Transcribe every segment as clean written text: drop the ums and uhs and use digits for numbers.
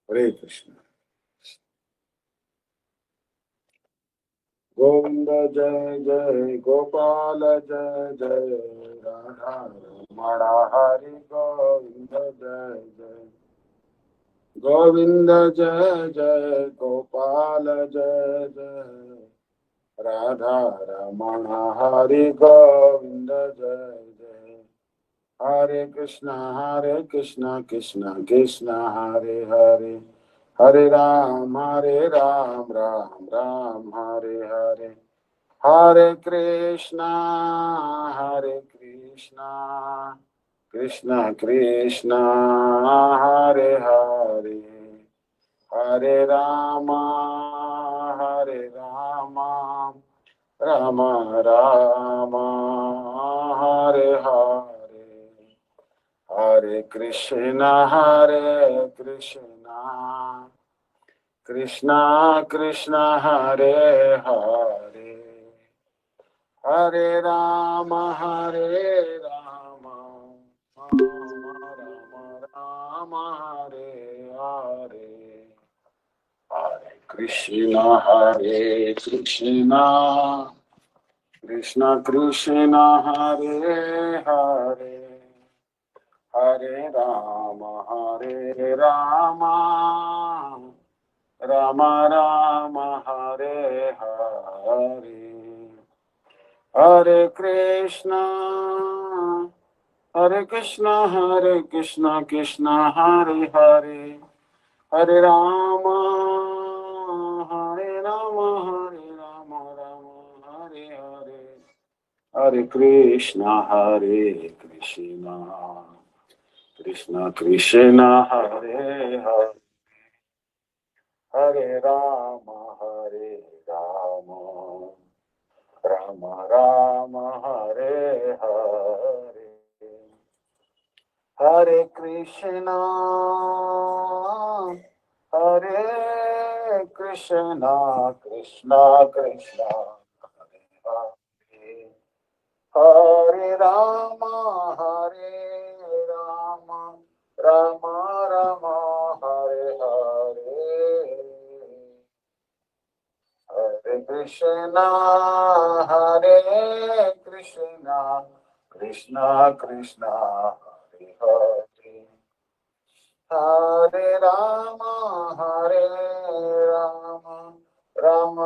हरे कृष्ण। गोविंद जय जय गोपाल जय जय राधा रमण हरि गोविंद जय जय गोविंद जय जय गोपाल जय जय राधा रमण हरि गोविंद जय जय हरे Krishna Krishna Krishna Hare Hare Hare Ram Ram Ram Hare Hare Hare Krishna Krishna Krishna Hare Hare Hare Ram Ram Ram Hare Hare Hare Krishna Krishna Krishna Hare Hare Hare Ram Ram Ram Hare Hare Hare Krishna Krishna Krishna Hare Hare Hare Ram Ram Ram Hare Hare Hare Krishna Krishna Hare Hare Hare Ram Ram Hare Hare Hare Krishna Krishna Krishna Hare Hare Hare Ram Ram Ram Hare Hare Hare Krishna Krishna Krishna Hare Hare Hare Ram Ram Ram Hare Hare Hare Krishna Krishna Krishna Hare Hare Hare Ram Ram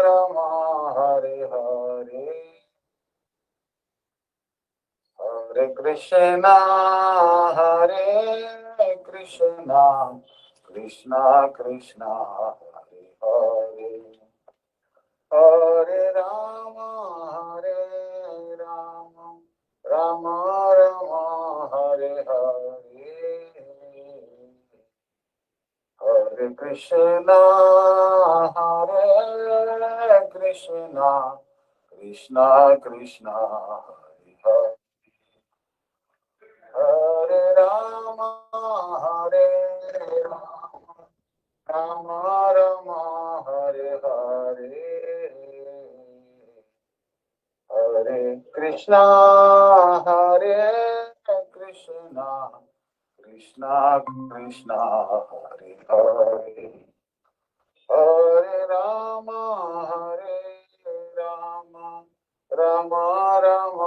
Ram Hare Hare Hare Krishna Krishna Krishna Hare Hare Hare Ram Ram Ram Hare Hare Hare Krishna Krishna Krishna Hare Hare Hare Ram Ram Ram Hare Hare Hare Krishna Krishna Krishna Hare Hare Hare Ram Ram Ram Ram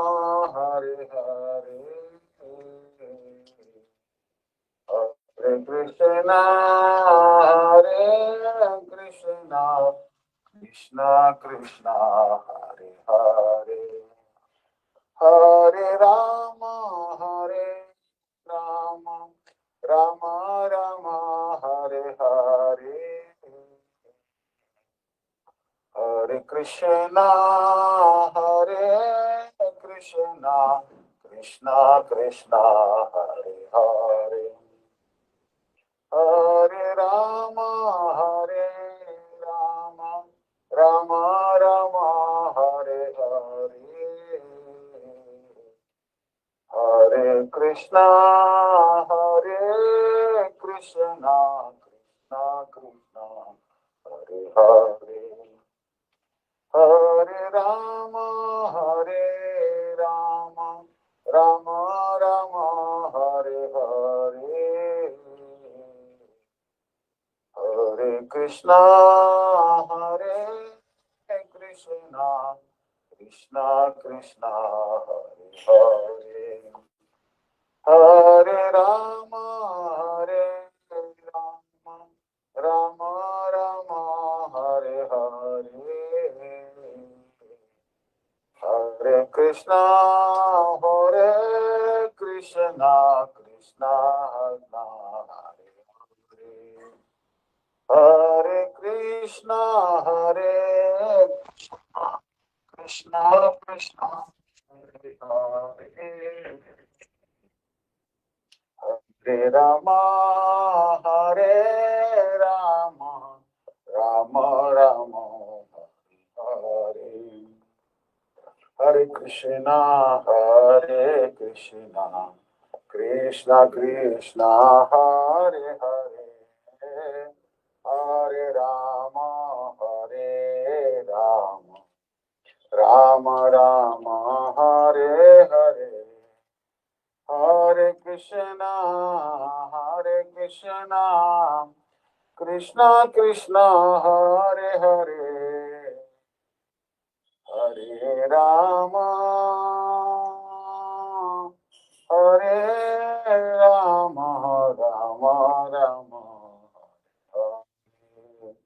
Hare Hare Hare Krishna Krishna Krishna Hare Hare Hare Ram Ram Ram Ram Hare Hare Hare Krishna Krishna Krishna Hare Hare Hare Ram Ram Ram Ram Hare Hare Hare Krishna Krishna Krishna Hare Hare Hare Ram Ram Ram Ram Hare Hare Krishna, Hare Krishna, Krishna Krishna, Hare Hare Rama, Hare Rama, Rama Rama, Hare Hare, Hare Krishna, Hare Krishna, Krishna Hare Hare Krishna, Hare Krishna, Krishna Hare Hare, Hare Rama, Hare Rama, Rama Rama, Hare Hare Krishna, Hare Krishna, Krishna Krishna, Hare Hare, Hare Rama, Hare Rama, Rama Rama, Hare Hare, Hare Krishna, Hare Krishna, Krishna Krishna, Hare Hare, Hare Rama, Hare Rama, Rama Rama, Hare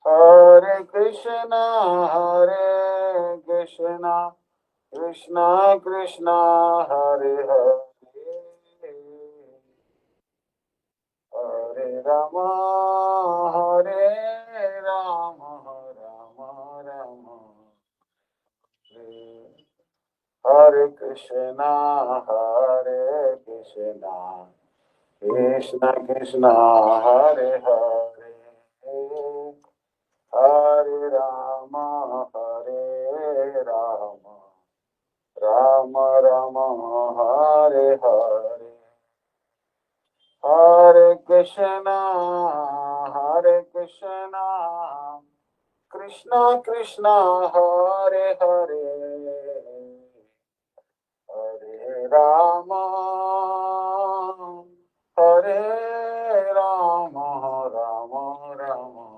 Hare Krishna, Hare Krishna, Krishna Krishna, Hare Hare, Hare Rama, Hare Rama, Rama Rama, Hare Krishna, Hare Krishna, Krishna Krishna, Hare Hare, Hare Rama, Hare Rama, Rama Rama, Hare Hare, Hare Krishna, Hare Krishna, Krishna Krishna, Hare Hare, Hare Rama, Hare Rama, Rama Rama,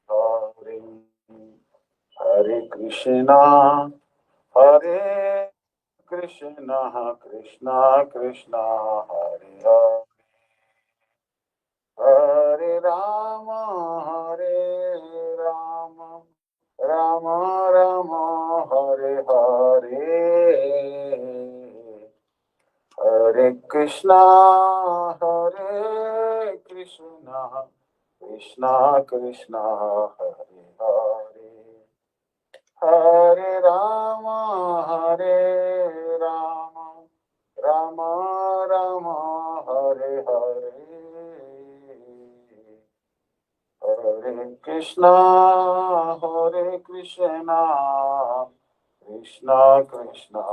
Hare Hare Krishna, Hare Krishna, Krishna Krishna, Hare Hare, Hare Rama, Hare Rama, Rama Rama, Hare Hare, Hare Krishna, Hare Krishna, Krishna Krishna, Hare Hare, Hare Rama, Hare Rama, Rama Rama, Hare Hare, Hare Krishna, Hare Krishna, Krishna Krishna,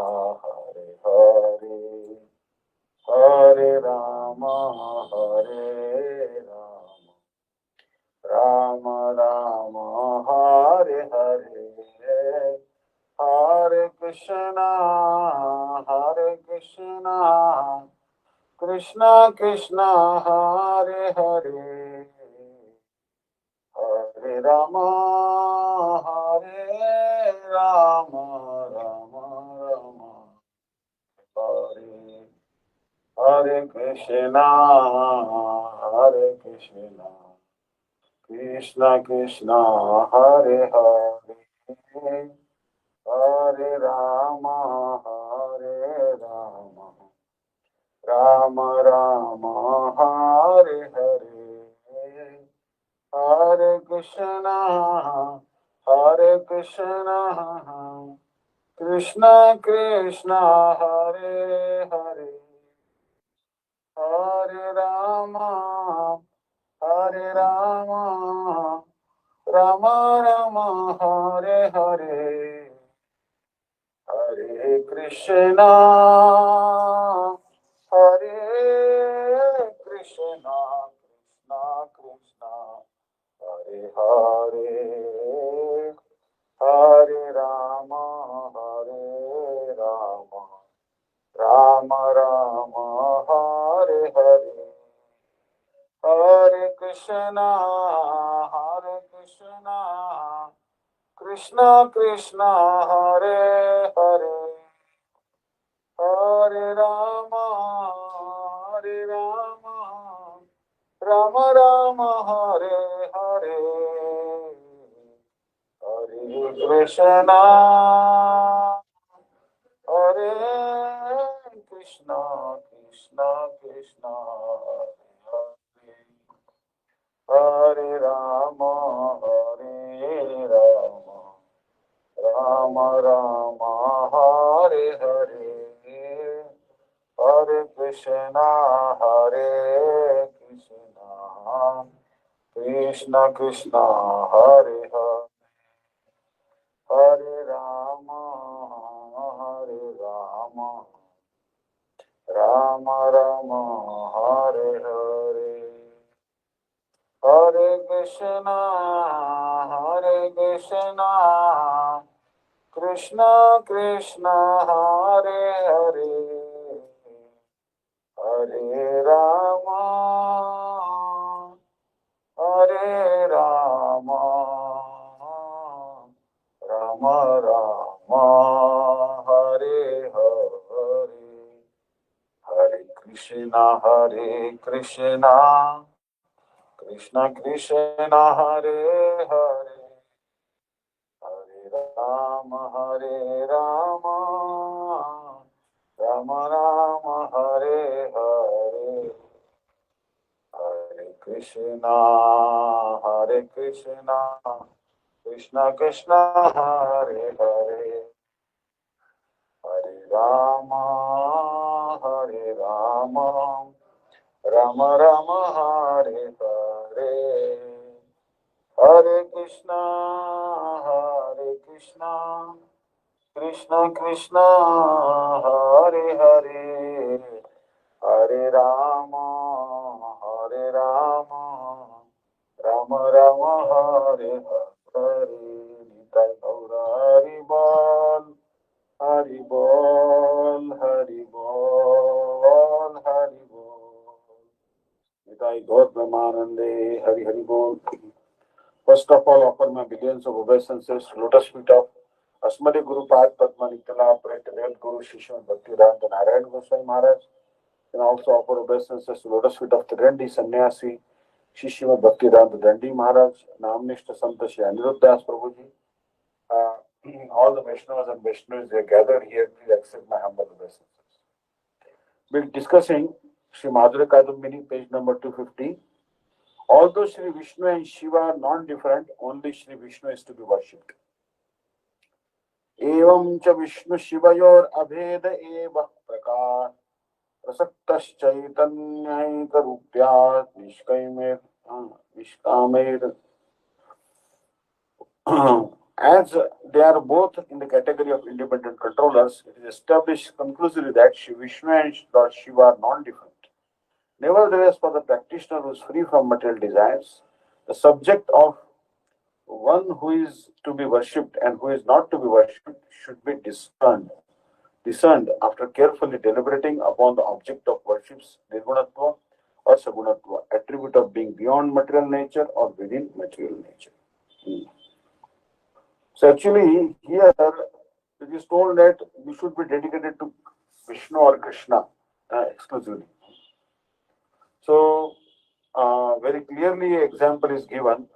Hare Hare, Hare Rama, Hare Rama, Rama Rama, Hare Hare, Hare Krishna, Hare Krishna, Krishna Krishna, Hare Hare, Hare Rama, Hare Rama, Rama Rama, Hare Hare Krishna, Hare Krishna, Krishna Krishna, Hare Hare, Hare Rama, Hare Rama, Rama Rama, Hare Hare, Hare Krishna, Hare Krishna, Krishna Krishna, Hare Hare, Hare Rama, Hare Rama, Rama Rama, Hare Hare, Hare Krishna, Hare Krishna, Krishna Krishna, Hare Hare, Hare Rama, Hare Rama, Rama Rama, Hare Hare, Hare Krishna, Hare Krishna, Krishna Krishna, Hare Hare, Hare Rama, Hare Rama, Rama Rama, Hare Hare, Hare Krishna, Hare Krishna, Krishna Krishna, Hare Hare, Hare Rama, Hare Rama, Rama Rama, Hare Hare, Hare Krishna, Hare Krishna, Krishna Krishna, Hare Hare, Hare Rama, Hare Rama, Rama Rama, Hare Hare, Hare Krishna, Hare Krishna, Krishna Krishna, Hare Hare, Hare Rama, Hare Rama, Rama Rama, Hare Hare, Hare Krishna, Hare Krishna, Krishna Krishna, Hare Hare, Hare Rama, Hare Rama, Rama Rama, Hare Hare, Hare Krishna, Hare Krishna, Krishna Krishna, Hare Hare, Hare Rama, Hare Rama, Rama Rama, Hare Hare, Hare Krishna, Hare Krishna, Krishna Krishna, Hare Hare, Hare Rama, Hare Rama, Rama Rama, Hare Hare, Nitai Gaura Hari Bol, Hari Bol, Hari Bol, Hari Bol. Nitai Gaur Brahmanande, Hari Hari Bol. First of all, offer my billions of obeisances to lotus feet of Asmadi Guru Pad Padma Nikala, Great Guru Shishma Bhakti-Vedanta Narayan Goswami Maharaj. And also offer obeisances to lotus feet of the Dandi Sannyasi, Shishma Bhakti-Vedanta Dandi Maharaj, Namnishta Santa Shri Aniruddha Das Prabhuji. All the Vaishnavas and Vaishnavas, they are gathered here. Please accept my humble obeisances. We'll be discussing Sri Madhurya Kadambini, page number 250. Although Sri Vishnu and Shiva are non-different, only Sri Vishnu is to be worshipped. Evam cha Vishnu Shivayor abheda eva prakar prasaktas chaitanyayika rupyat vishkamer. As they are both in the category of independent controllers, it is established conclusively that Sri Vishnu and Lord Shiva are non-different. Nevertheless, for the practitioner who is free from material desires, the subject of one who is to be worshipped and who is not to be worshipped should be discerned after carefully deliberating upon the object of worship's nirgunatva or sagunatva, attribute of being beyond material nature or within material nature. So actually here it is told that we should be dedicated to Vishnu or Krishna exclusively. So very clearly example is given.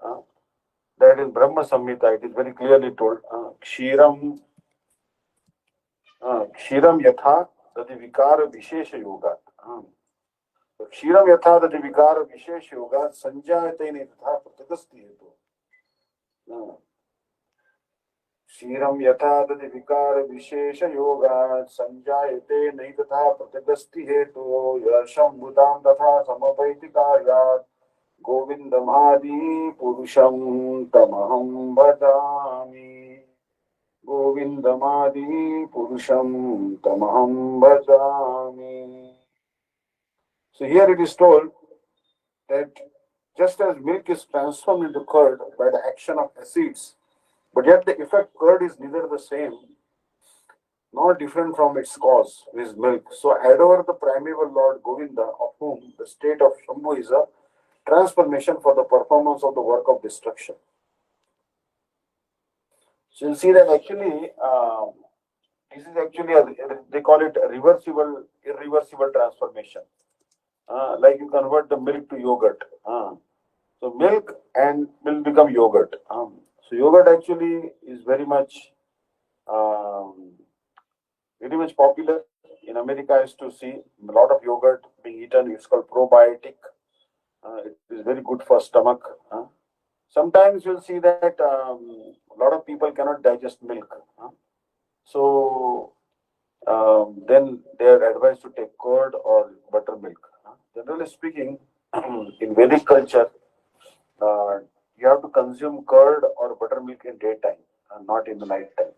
That in Brahma Samhita, it is very clearly told, Kshiram Yatha Tadi Vikara Vishesha Yoga. Kshiram Yatha Tadi Vikara Vishesha Yoga Sanjayate Netha Pratakasti Hetu. Kshiram Yatha Tadi Vikara Vishesha Yoga Sanjayate Netha Pratakasti Hetu Yarsham Bhutam Tatha Samapaiti Karyat Govindamadi Purusham Tamaham Bhajami. Govindamadi Purusham Tamaham Bhajami. So here it is told that just as milk is transformed into curd by the action of acids, but yet the effect curd is neither the same nor different from its cause, which is milk. So adore the primeval Lord Govinda, of whom the state of Shambhu is a transformation for the performance of the work of destruction. So you'll see that actually this is actually they call it a irreversible transformation. Like you convert the milk to yogurt. So milk and will become yogurt. So yogurt actually is um, very much popular in America. Is to see a lot of yogurt being eaten. It's called probiotic. It is very good for stomach. Sometimes you'll see that a lot of people cannot digest milk. So then they are advised to take curd or buttermilk. Generally speaking, in Vedic culture, uh, you have to consume curd or buttermilk in daytime, not in the night time.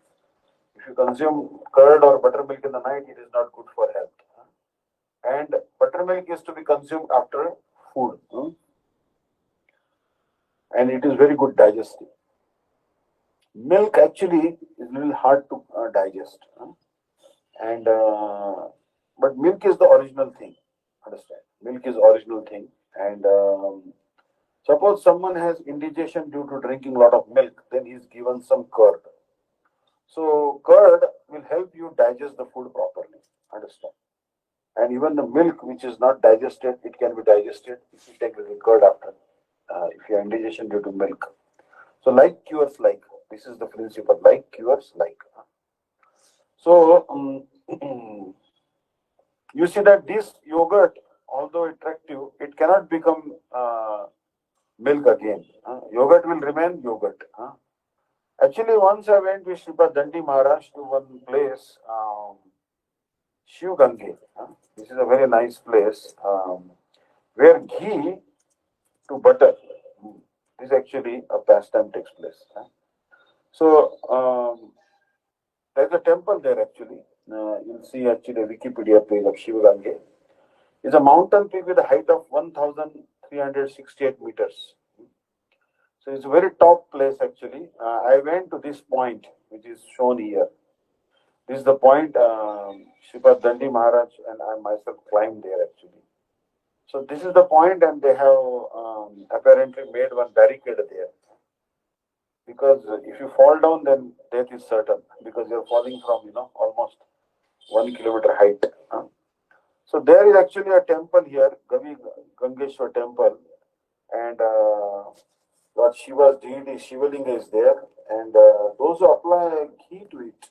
If you consume curd or buttermilk in the night, it is not good for health. And buttermilk is to be consumed after food, and it is very good digestive. Milk actually is a little hard to digest, and but milk is the original thing. Understand? Milk is original thing, and suppose someone has indigestion due to drinking a lot of milk, then he's given some curd. So curd will help you digest the food properly. Understand? And even the milk which is not digested, it can be digested if you take the curd after. If you have indigestion due to milk. So like cures like. This is the principle. Like cures like. So you see that this yogurt, although attractive, it cannot become milk again. Yogurt will remain yogurt. Actually, once I went with Sripad Dandi Maharaj to one place, Shiv Gange. This is a very nice place where ghee to butter. This actually a pastime takes place. So there's a temple there actually. You'll see actually a Wikipedia page of Shiv Gange. It's a mountain peak with a height of 1,368 meters. So it's a very top place actually. I went to this point, which is shown here. This is the point Sripad Dandi Maharaj and I myself climbed there actually. So this is the point, and they have apparently made one barricade there. Because if you fall down, then death is certain. Because you're falling from almost 1 kilometer height. So there is actually a temple here, Gavi Gangeshwar temple, and Lord Shiva's deity Shivalinga is there, and those who apply ghee to it,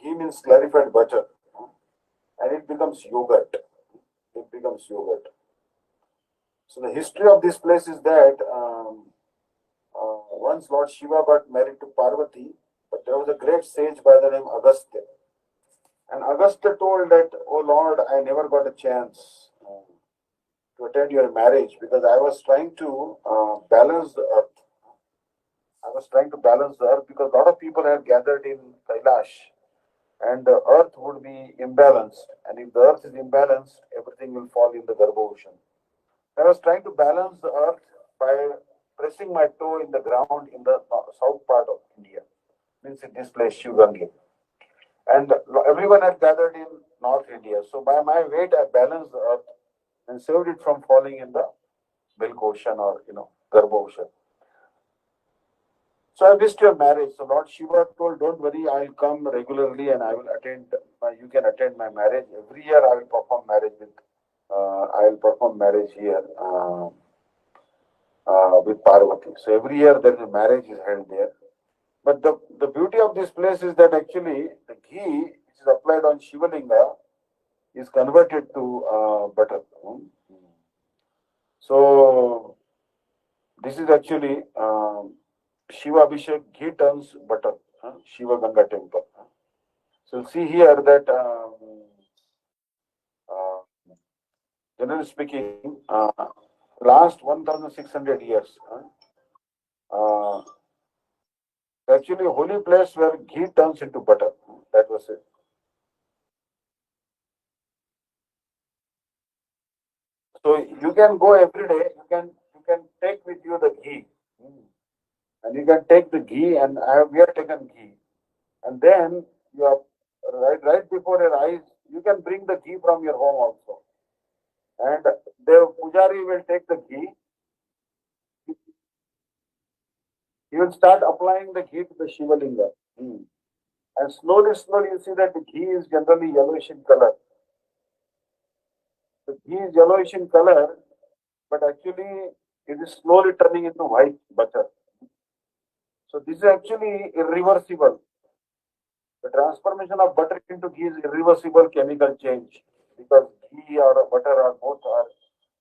ghee means clarified butter, and it becomes yogurt. It becomes yogurt. So the history of this place is that once Lord Shiva got married to Parvati, but there was a great sage by the name Agastya. And Agastya told that, "Oh Lord, I never got a chance to attend your marriage because I was trying to balance the earth. I was trying to balance the earth because a lot of people had gathered in Kailash and the earth would be imbalanced. And if the earth is imbalanced, everything will fall in the Garbha ocean. I was trying to balance the earth by pressing my toe in the ground in the south part of India, means in this place, Shivgangi. And everyone had gathered in North India. So by my weight, I balanced the earth and saved it from falling in the Milk Ocean or, Garbha Ocean. So I missed your marriage. So Lord Shiva told, don't worry, I'll come regularly and I will attend, you can attend my marriage. Every year I will perform marriage here with Parvati. So every year there is a marriage is held there. But the beauty of this place is that actually the ghee which is applied on Shivalinga is converted to butter. So this is actually Shiva Abhishek ghee turns butter. Shiva Ganga temple. So see here that uh, generally speaking, last 1,600 years, uh, actually holy place where ghee turns into butter. That was it. So you can go every day. You can take with you the ghee, and you can take the ghee. And we have taken ghee, and then you are right before your eyes. You can bring the ghee from your home also, And the Pujari will take the ghee. He will start applying the ghee to the Shiva Linga. And slowly, slowly, you see that the ghee is generally yellowish in color. The ghee is yellowish in color, but actually it is slowly turning into white butter. So this is actually irreversible. The transformation of butter into ghee is irreversible chemical change because ghee or butter or both are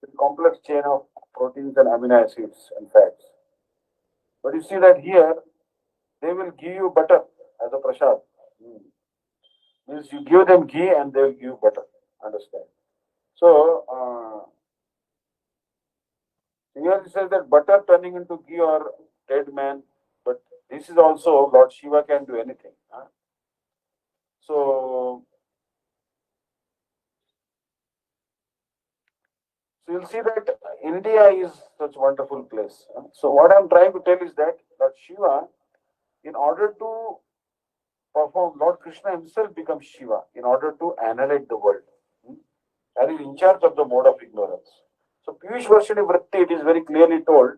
a complex chain of proteins and amino acids and fats. But you see that here they will give you butter as a prasad. Means you give them ghee and they will give you butter. Understand? So here it says that butter turning into ghee or dead man, but this is also Lord Shiva can do anything. So you'll see that India is such a wonderful place. So what I'm trying to tell is that Shiva, in order to perform, Lord Krishna himself becomes Shiva in order to annihilate the world. And is in charge of the mode of ignorance. So Piyush Varshini Vritti, it is very clearly told.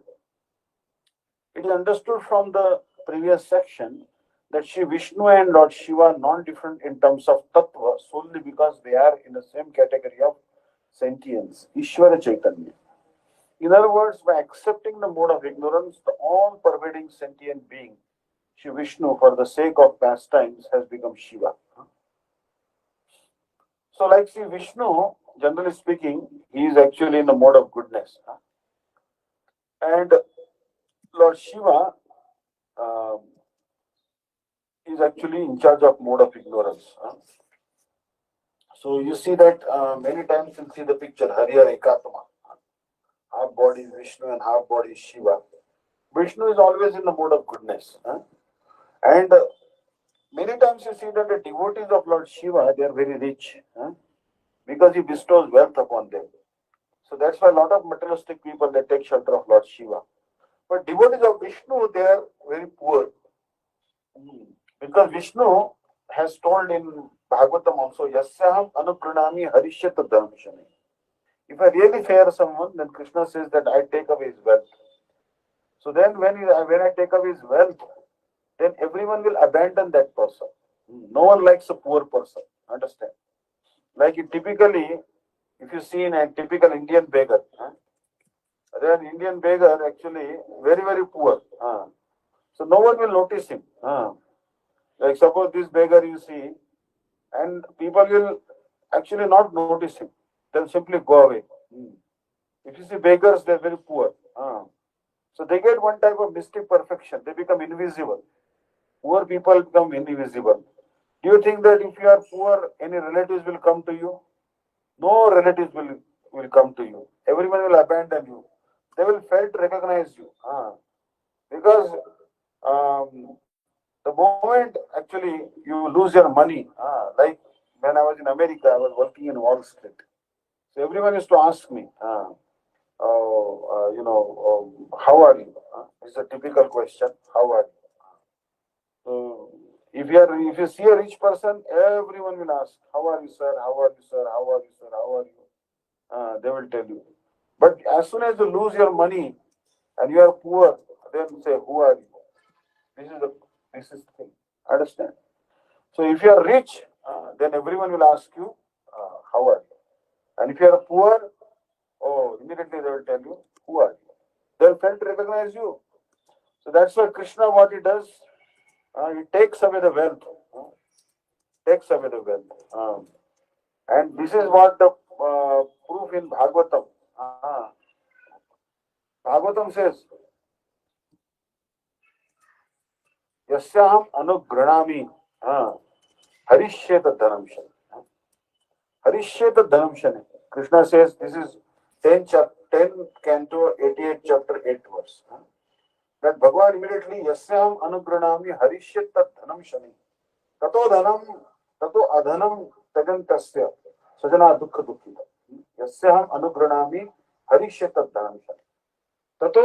It is understood from the previous section that Shri Vishnu and Lord Shiva are non-different in terms of tattva solely because they are in the same category of sentience, Ishvara Chaitanya. In other words, by accepting the mode of ignorance, the all-pervading sentient being, Shri Vishnu, for the sake of pastimes, has become Shiva. So, like Shri Vishnu, generally speaking, he is actually in the mode of goodness. And Lord Shiva is actually in charge of mode of ignorance. So you see that many times you'll see the picture Hariya Ekatma. Half body is Vishnu and half body is Shiva. Vishnu is always in the mode of goodness. And many times you see that the devotees of Lord Shiva, they are very rich because he bestows wealth upon them. So that's why a lot of materialistic people, they take shelter of Lord Shiva. But devotees of Vishnu, they are very poor. Because Vishnu has told in Bhagavatam also, Yasyaham anupranami harishyata dharmshani. If I really fear someone, then Krishna says that I take away his wealth. So then when I take away his wealth, then everyone will abandon that person. No one likes a poor person. Understand? Like typically, if you see in a typical Indian beggar, there an Indian beggar actually very, very poor. So no one will notice him. Like suppose this beggar you see, and people will actually not notice him. They'll simply go away. If you see beggars, they're very poor. So they get one type of mystic perfection. They become invisible. Poor people become invisible. Do you think that if you are poor, any relatives will come to you? No relatives will come to you. Everyone will abandon you. They will fail to recognize you. Because the moment actually you lose your money, like when I was in America, I was working in Wall Street. So everyone used to ask me, how are you? It's a typical question. How are you? So if you see a rich person, everyone will ask, how are you, sir? How are you, sir? How are you, sir? How are you? They will tell you. But as soon as you lose your money and you are poor, then say, who are you? This is the thing. Understand? So if you are rich, then everyone will ask you, how are you? And if you are poor, immediately they will tell you, who are you? They will fail to recognize you. So that's why Krishna, what he does, he takes away the wealth. Takes away the wealth. And this is what the proof in Bhagavatam. Bhagavatam says, Yasyaham anugranami harishyeta dhanamshani. Harishyeta dhanamshani. Krishna says, this is 10 canto, 88 chapter, 8 verse. That Bhagavan immediately, Yasyaham anugranami harishyeta dhanamshani. Tato dhanam, tato adhanam tajantasya sajana dukkha dukkita. Yasyaham anugranami harishyeta dhanamshani. Tato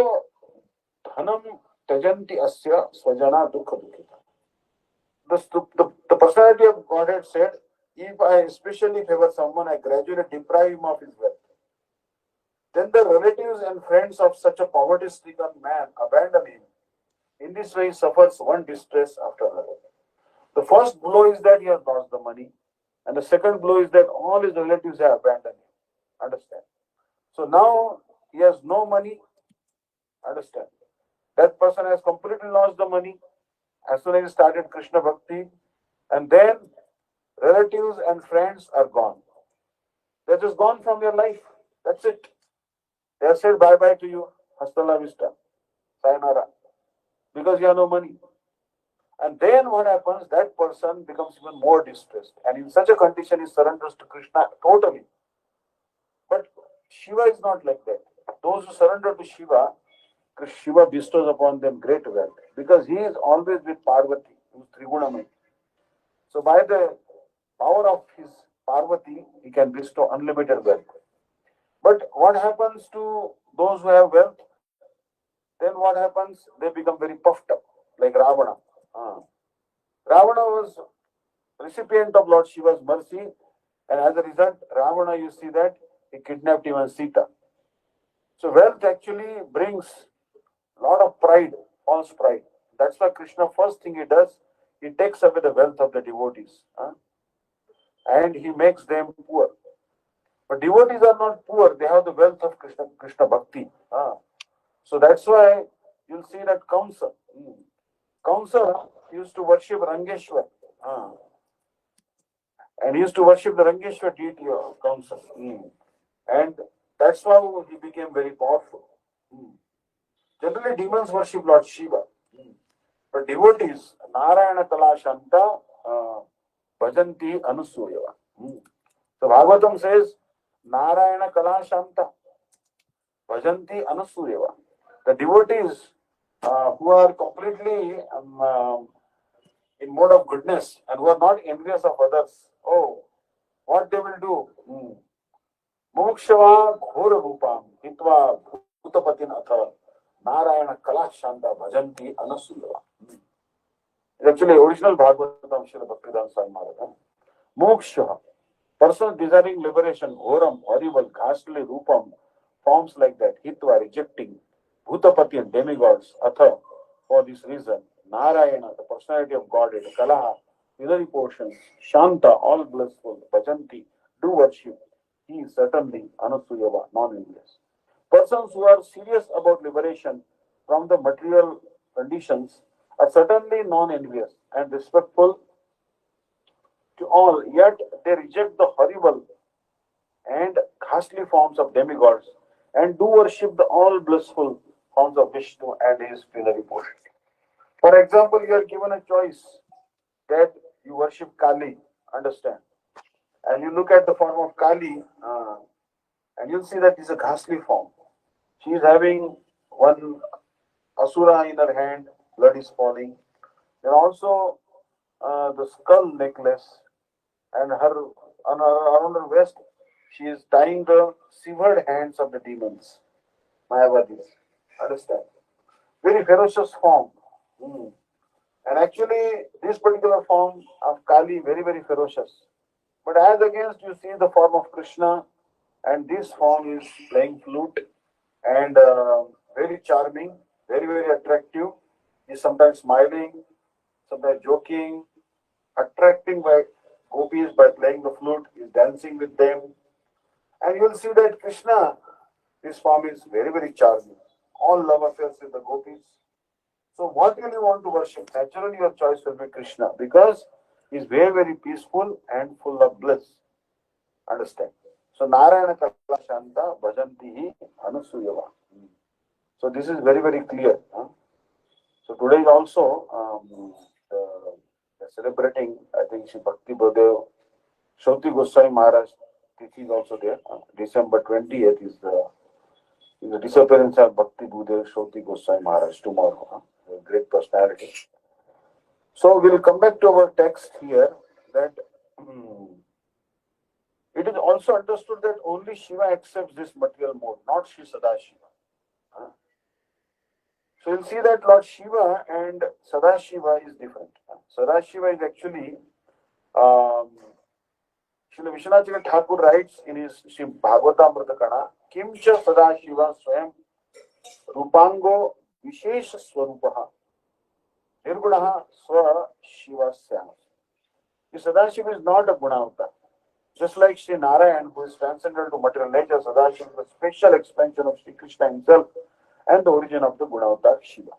dhanam tajanti asya swajana dukkha dukkita. The personality of Godhead said, if I especially favor someone, I gradually deprive him of his wealth. Then the relatives and friends of such a poverty-stricken man abandon him. In this way, he suffers one distress after another. The first blow is that he has lost the money, and the second blow is that all his relatives have abandoned him. Understand? So now he has no money. Understand? That person has completely lost the money as soon as he started Krishna Bhakti, and then relatives and friends are gone. They're just gone from your life. That's it. They have said bye bye to you. Hasta la vista. Sayonara. Because you have no money. And then what happens? That person becomes even more distressed. And in such a condition, he surrenders to Krishna totally. But Shiva is not like that. Those who surrender to Shiva, Shiva bestows upon them great wealth. Because he is always with Parvati, who is Trigunamai. So by the power of his Parvati, he can bestow unlimited wealth. But what happens to those who have wealth? Then what happens? They become very puffed up, like Ravana. Ah. Ravana was recipient of Lord Shiva's mercy, and as a result, Ravana, you see that he kidnapped even Sita. So wealth actually brings a lot of pride, false pride. That's why Krishna, first thing he does, he takes away the wealth of the devotees, and he makes them poor. But devotees are not poor; they have the wealth of Krishna Bhakti. So that's why you'll see that Kamsa used to worship Rangeshwar. And he used to worship the Rangeshwar deity of Kamsa. And that's how he became very powerful. Generally, demons worship Lord Shiva. But devotees, Narayana Kala Shanta, Bhajanti Anusuyava. So Bhagavatam says, Narayana Kala Shanta, Bhajanti Anusuyava. The devotees who are completely in mode of goodness and who are not envious of others, what they will do? Mokshava ghora rupam hitva bhutapatin atha Narayana Kala Shanta Bhajanti Anusuyava. It's actually original Bhagavatam, Srila Bhakti-Vidanta Swami Maharaj. Moksha, person desiring liberation, ghoram, horrible, ghastly rupam, forms like that, hitva, rejecting, bhutapati and demigods, atha, for this reason, Narayana, the personality of Godhead, Kalaha, misery portions, Shanta, all blissful, Bhajanti, do worship. He is certainly Anusuyava, non-envious. Persons who are serious about liberation from the material conditions are certainly non-envious and respectful to all, yet they reject the horrible and ghastly forms of demigods and do worship the all blissful forms of Vishnu and his plenary portion. For example, you are given a choice that you worship Kali, understand? And you look at the form of Kali, and you'll see that it's a ghastly form. She is having one asura in her hand, blood is falling. Then also the skull necklace, and around her waist, she is tying the severed hands of the demons, Mayavadis. Understand? Very ferocious form. And actually, this particular form of Kali, very, very ferocious. But as against, you see the form of Krishna, and this form is playing flute and very charming, very, very attractive. He's sometimes smiling, sometimes joking, attracting by gopis by playing the flute, he's dancing with them. And you'll see that Krishna, his form is very, very charming. All love affairs with the gopis. So what will you want to worship? Naturally, your choice will be Krishna because he's very, very peaceful and full of bliss. Understand? So Narayana Kala Shanta Bhajanti Anusuyava. So this is very, very clear. So today is also celebrating, I think, Shri Bhakti-Vidanta Shauti Goswami Maharaj. Tithi is also there. December 20th is the disappearance of Bhakti-Vidanta Shauti Goswami Maharaj tomorrow. A great personality. So we'll come back to our text here that it is also understood that only Shiva accepts this material mode, not Shri Sadashiva. So you'll see that Lord Shiva and Sadashiva is different. Sadashiva is actually, Srila Vishnu Thakur writes in his Sri Bhagavatamrita Kana, Kimcha Sadashiva Swayam Rupango Vishesh Swarupaha Nirgunaha Swa Shivasya. The Sadashiva is not a Gunavata. Just like Sri Narayan, who is transcendental to material nature, Sadashiva is a special expansion of Sri Krishna himself and the origin of the Gunavatar Shiva.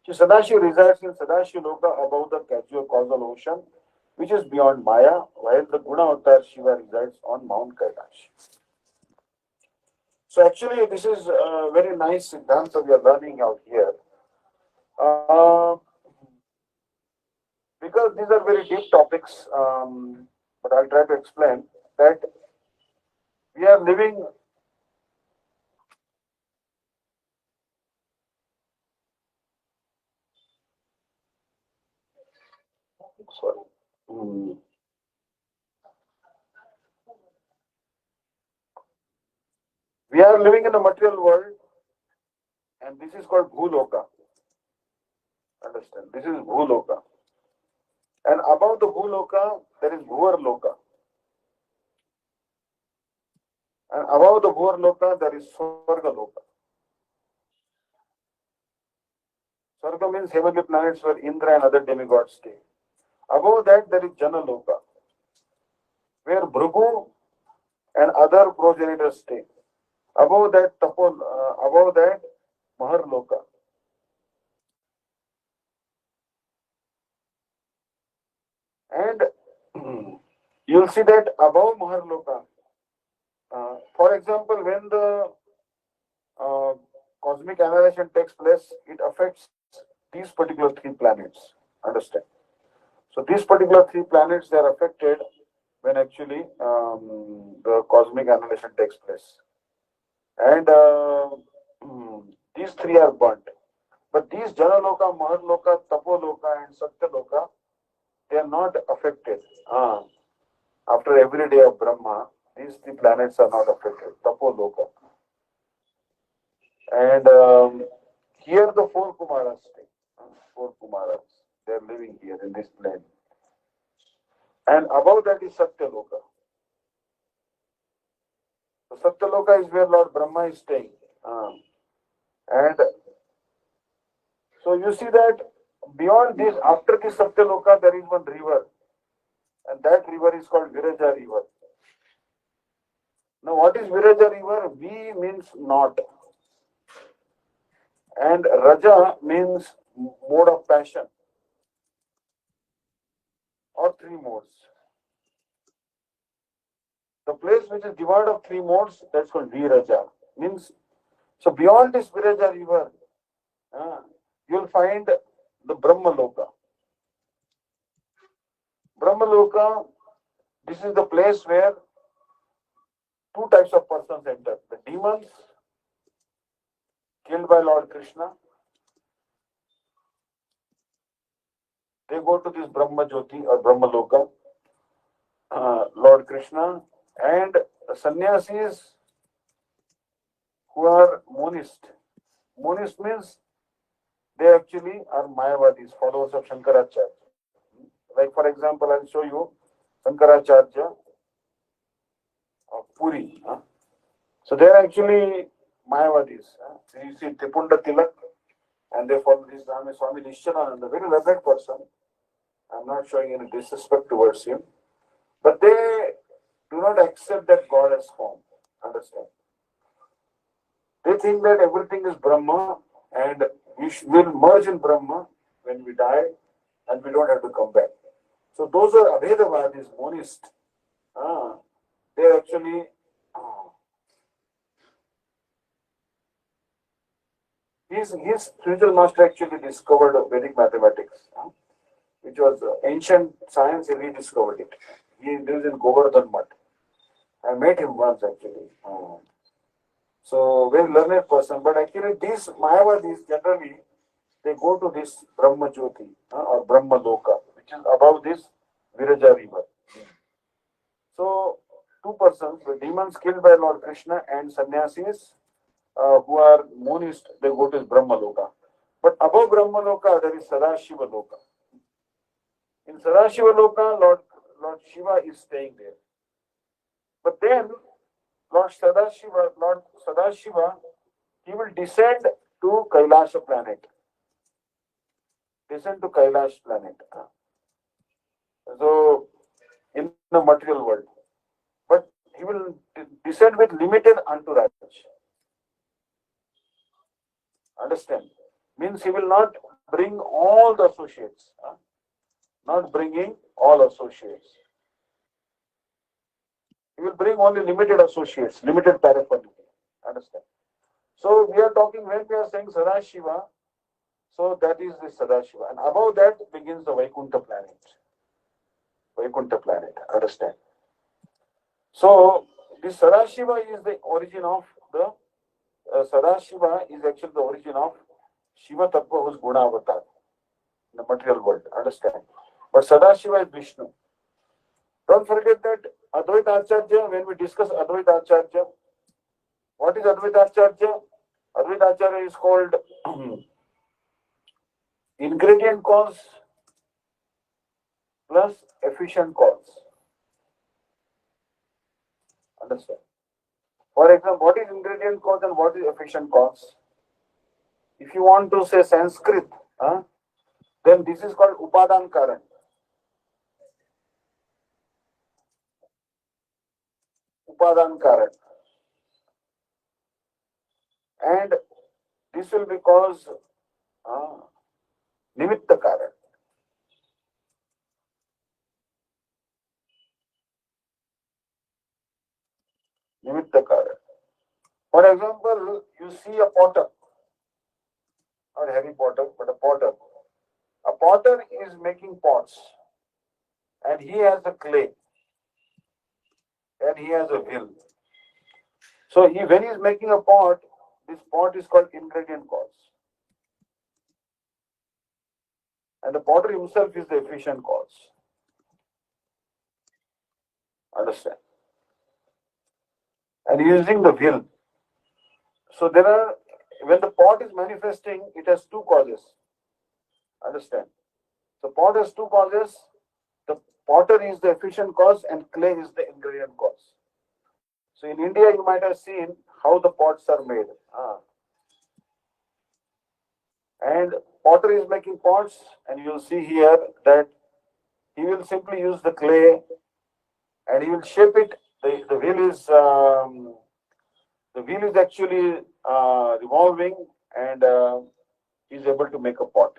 Sri Sadashiva resides in Sadashiva Loka above the causal ocean, which is beyond Maya, while the Gunavatar Shiva resides on Mount Kailash. So actually, this is a very nice Siddhanta we are learning out here. Because these are very deep topics, but I'll try to explain that we are living. Sorry. We are living in a material world, and this is called Bhuloka. Understand? This is Bhuloka. And above the Bhuloka, there is Bhuvar Loka. And above the Bhuvar Loka, there is Swarga Loka. Swarga means heavenly planets where Indra and other demigods stay. Above that, there is Jana Loka, where Bhrigu and other progenitors stay. Above that, Mahar Loka. And you'll see that above Mahar Loka, for example, when the cosmic annihilation takes place, it affects these particular three planets. Understand? So these particular three planets, they are affected when actually the cosmic annihilation takes place. And these three are burnt. But these Janaloka, Maharloka, Tapoloka and Satyaloka, they are not affected. After every day of Brahma, these three planets are not affected. Tapoloka. And here the four Kumaras stay. Four Kumaras. They are living here in this plane. And above that is Satyaloka. So Satyaloka is where Lord Brahma is staying. And so you see that beyond this, after this Satyaloka, there is one river. And that river is called Viraja river. Now what is Viraja river? V means not. And Raja means mode of passion. Or three modes. The place which is devoid of three modes, that's called Viraja. Means, so beyond this Viraja river, you'll find the Brahma Loka. Brahma Loka, this is the place where two types of persons enter. The demons, killed by Lord Krishna, they go to this Brahma Jyoti or Brahma Loka, Lord Krishna, and the sannyasis who are monist. Monist means they actually are Mayavadis, followers of Shankaracharya. Like for example, I'll show you Shankaracharya of Puri. So they are actually Mayavadis. So you see Tripunda Tilak, and they follow this Swami Nishchanananda, a very learned person. I'm not showing any disrespect towards him, but they do not accept that God has form. Understand? They think that everything is Brahma and we will merge in Brahma when we die and we don't have to come back. So those are Abhedavadis, monists. They actually his spiritual master actually discovered Vedic mathematics, which was ancient science. He rediscovered it. He lives in Govardhan Mutt. I met him once actually. So very learned person, but actually these Mayavadis generally they go to this Brahma Jyoti or Brahma Loka, which is above this Viraja river. So two persons, the demons killed by Lord Krishna and sannyasis who are monists, they go to this Brahma Loka. But above Brahma Loka there is Sadashiva Loka. In Sadashiva Loka, Lord Shiva is staying there. But then Lord Sadashiva, he will descend to Kailasha planet. Descend to Kailash planet. So, in the material world. But he will descend with limited entourage. Understand? Means he will not bring all the associates. Not bringing all associates. He will bring only limited associates, limited paraphernalia. Understand? So we are talking when we are saying Sadashiva, so that is the Sadashiva. And above that begins the Vaikuntha planet. Vaikuntha planet. Understand? So this Sadashiva is the origin of the Sadashiva is actually the origin of Shiva Tattva, whose Guna Avatar in the material world. Understand? But Sadashiva is Vishnu. Don't forget that Advaita Acharya, when we discuss Advaita Acharya, what is Advaita Acharya? Advaita Acharya is called ingredient cause plus efficient cause. Understand? For example, what is ingredient cause and what is efficient cause? If you want to say Sanskrit, then this is called Upadan Karan. Upadan Karan. And this will be cause Nimitta Karan. Nimitta Karan. For example, you see a potter, not Harry Potter, but a potter. A potter is making pots, and he has a clay, and he has a wheel. So when he is making a pot, this pot is called ingredient cause. And the potter himself is the efficient cause. Understand? And using the wheel. So when the pot is manifesting, it has two causes. Understand? The pot has two causes. The potter is the efficient cause and clay is the ingredient cause. So in India, you might have seen how the pots are made. And potter is making pots, and you will see here that he will simply use the clay and he will shape it. The wheel is actually revolving, and he is able to make a pot.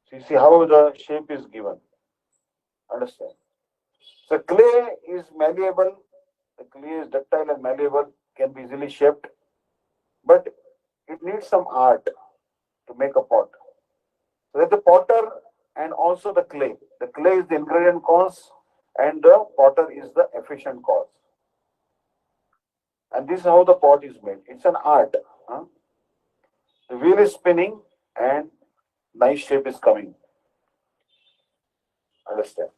So you see how the shape is given. Understand? So clay is malleable. The clay is ductile and malleable, can be easily shaped, but it needs some art to make a pot. So there's the potter and also the clay. The clay is the ingredient cause and the potter is the efficient cause. And this is how the pot is made. It's an art. The wheel is spinning and nice shape is coming. Understand?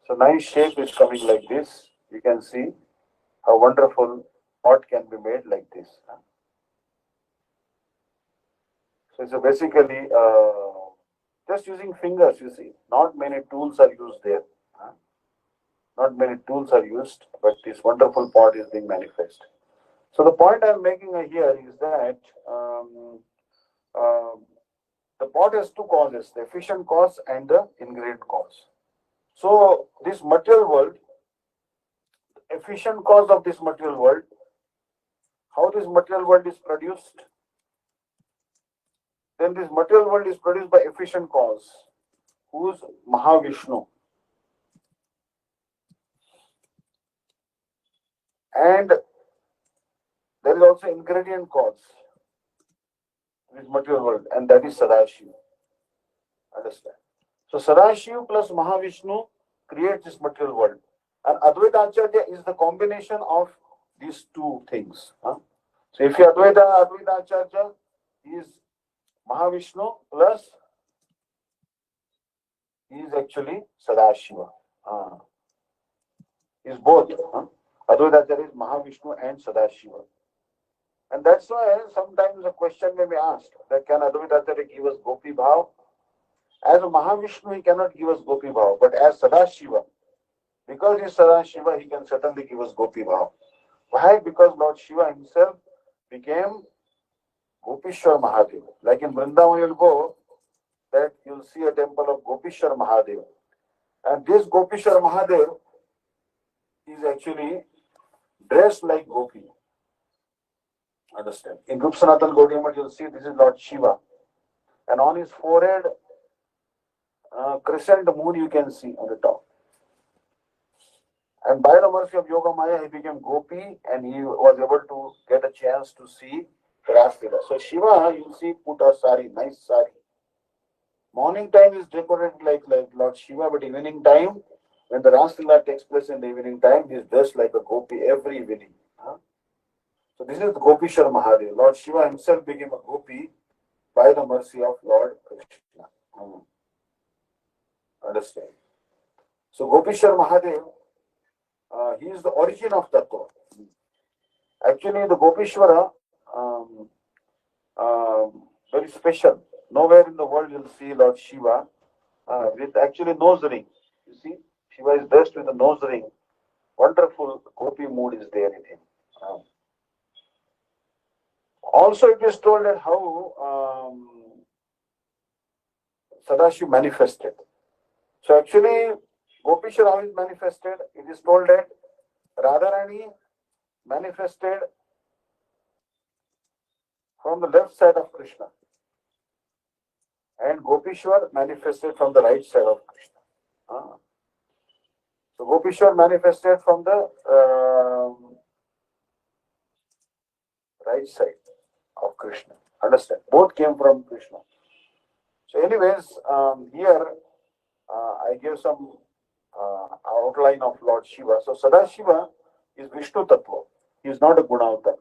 So nice shape is coming like this. You can see how wonderful pot can be made like this. So basically just using fingers, you see. Not many tools are used there. Not many tools are used, but this wonderful pot is being manifest. So the point I'm making here is that the pot has two causes, the efficient cause and the ingredient cause. So this material world, the efficient cause of this material world, how this material world is produced, then this material world is produced by efficient cause, who is Mahavishnu. And there is also ingredient cause in this material world, and that is Sadashiva. Understand? So Sadashiva plus Mahavishnu creates this material world. And Advaita Acharya is the combination of these two things. So if you Advaita Acharya is Mahavishnu plus he is actually Sadashiva. Is both. Advaita Acharya is Mahavishnu and Sadashiva. And that's why sometimes a question may be asked that can Advaita Acharya give us Gopi Bhav? As a Mahavishnu, he cannot give us Gopi Bhav, but as Sadashiva, Because he is Sada Shiva, he can certainly give us Gopi Bhav. Why? Because Lord Shiva himself became Gopishwar Mahadev. Like in Vrindavan, you'll go, that you'll see a temple of Gopishwar Mahadev. And this Gopishwar Mahadev is actually dressed like Gopi. Understand? In Rup Sanatan Gaudiya Math, you'll see this is Lord Shiva. And on his forehead, crescent moon you can see on the top. And by the mercy of Yoga Maya, he became Gopi and he was able to get a chance to see Rasila. So Shiva, you see, put a sari, nice sari. Morning time is decorated like Lord Shiva, but evening time, when the Rasila takes place in the evening time, he is dressed like a Gopi every evening. So this is the Gopishwar Mahadev. Lord Shiva himself became a Gopi by the mercy of Lord Krishna. Understand? So Gopishwar Mahadev, he is the origin of Tattva. Actually, the Gopishwara, very special. Nowhere in the world you'll see Lord Shiva with actually nose ring. You see, Shiva is dressed with a nose ring. Wonderful Gopi mood is there in him. Also, it is told that how Sadashiv manifested. So actually, Gopishwara, how is manifested? It is told that Radharani manifested from the left side of Krishna, and Gopishwar manifested from the right side of Krishna. So Gopishwar manifested from the right side of Krishna. Understand? Both came from Krishna. So anyways, here I give some outline of Lord Shiva. So Sadashiva is Vishnu Tattva. He is not a Gunavatar.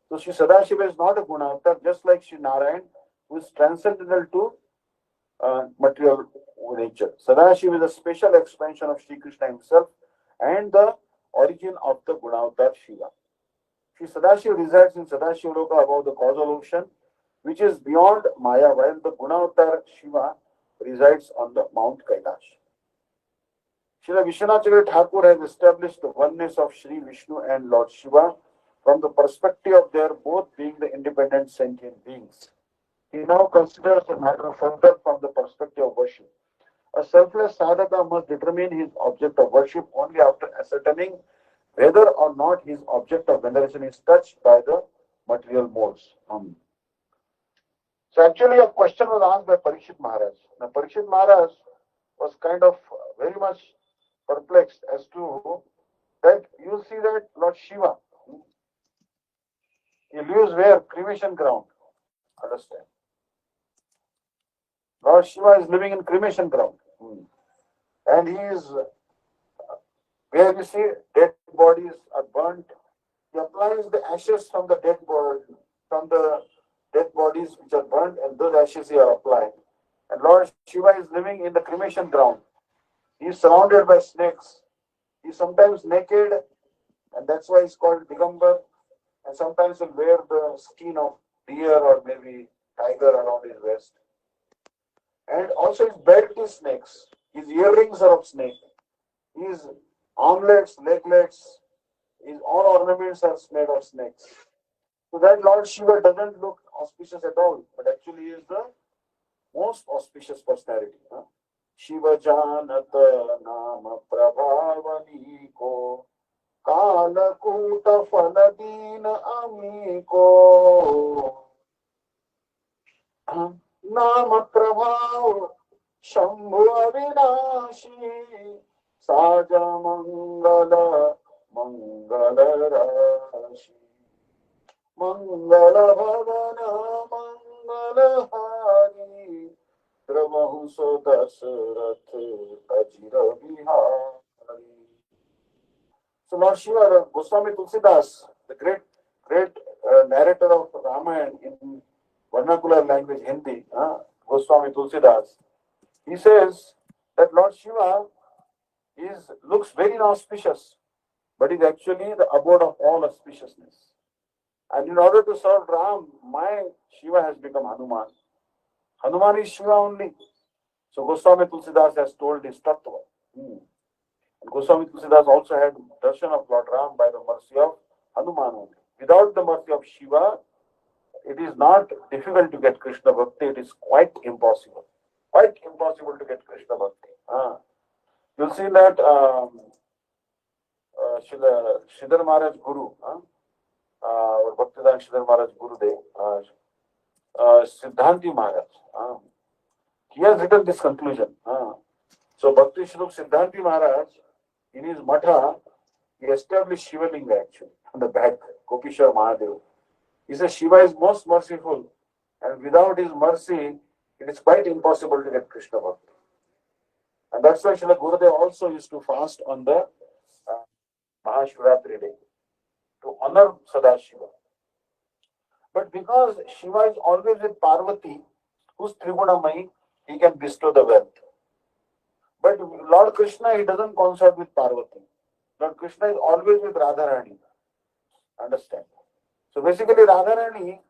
So Shri Sadashiva is not a Gunavatar, just like Shri Narayan, who is transcendental to material nature. Sadashiva is a special expansion of Shri Krishna himself and the origin of the Gunavatar Shiva. Shri Sadashiva resides in Sadashiva Loka above the causal ocean, which is beyond Maya, while the Gunavatar Shiva resides on the Mount Kailash. Srila Vishwanath Thakur has established the oneness of Sri Vishnu and Lord Shiva from the perspective of their both being the independent sentient beings. He now considers the matter further from the perspective of worship. A selfless sadhaka must determine his object of worship only after ascertaining whether or not his object of veneration is touched by the material modes. So actually a question was asked by Parikshit Maharaj. Now Parikshit Maharaj was kind of very much perplexed as to that you see that Lord Shiva, he lives where? Cremation ground. Understand? Lord Shiva is living in cremation ground. And he is where you see dead bodies are burnt. He applies the ashes from the dead bodies which are burnt, and those ashes he are applying. And Lord Shiva is living in the cremation ground. He is surrounded by snakes. He is sometimes naked, and that's why he's called Digambar. And sometimes he'll wear the skin of deer or maybe tiger around his waist. And also his belt is snakes. His earrings are of snake. His armlets, leglets, his all ornaments are made of snakes. So that Lord Shiva doesn't look auspicious at all, but actually he is the most auspicious personality. Shiva Janata Nama Prabhavani Ko Kala Kuta Faladina Amiko Nama Prabhav Shambhu Avinashi Saja Mangala Mangala Rashi Mangala Bhavana Mangala Hari Dramahu Sodasarath Ajira Vihari. So Lord Shiva, Goswami Tulsidas, the great narrator of Ramayana in vernacular language Hindi, Goswami Tulsidas, he says that Lord Shiva looks very inauspicious, but is actually the abode of all auspiciousness. And in order to serve Ram, my Shiva has become Hanuman. Hanuman is Shiva only. So Goswami Tulsidas has told his tattva. And Goswami Tulsidas also had darshan of Lord Ram by the mercy of Hanuman only. Without the mercy of Shiva, it is not difficult to get Krishna Bhakti, it is quite impossible. Quite impossible to get Krishna Bhakti. You'll see that Sridhar Maharaj Guru, or Bhaktivedanta Sridhar Maharaj Guru Siddhanti Maharaj, he has written this conclusion. So Bhakti Shri Siddhanti Maharaj, in his matha, he established Shiva Linga actually on the back, Kopishwar Mahadev. He says Shiva is most merciful, and without his mercy, it is quite impossible to get Krishna Bhakti. And that's why Srila Gurudev also used to fast on the Mahashivratri day to honor Sadashiva. But because Shiva is always with Parvati, who's Trigunamayi, he can bestow the wealth. But Lord Krishna, he doesn't consort with Parvati. Lord Krishna is always with Radharani. Understand? So basically Radharani,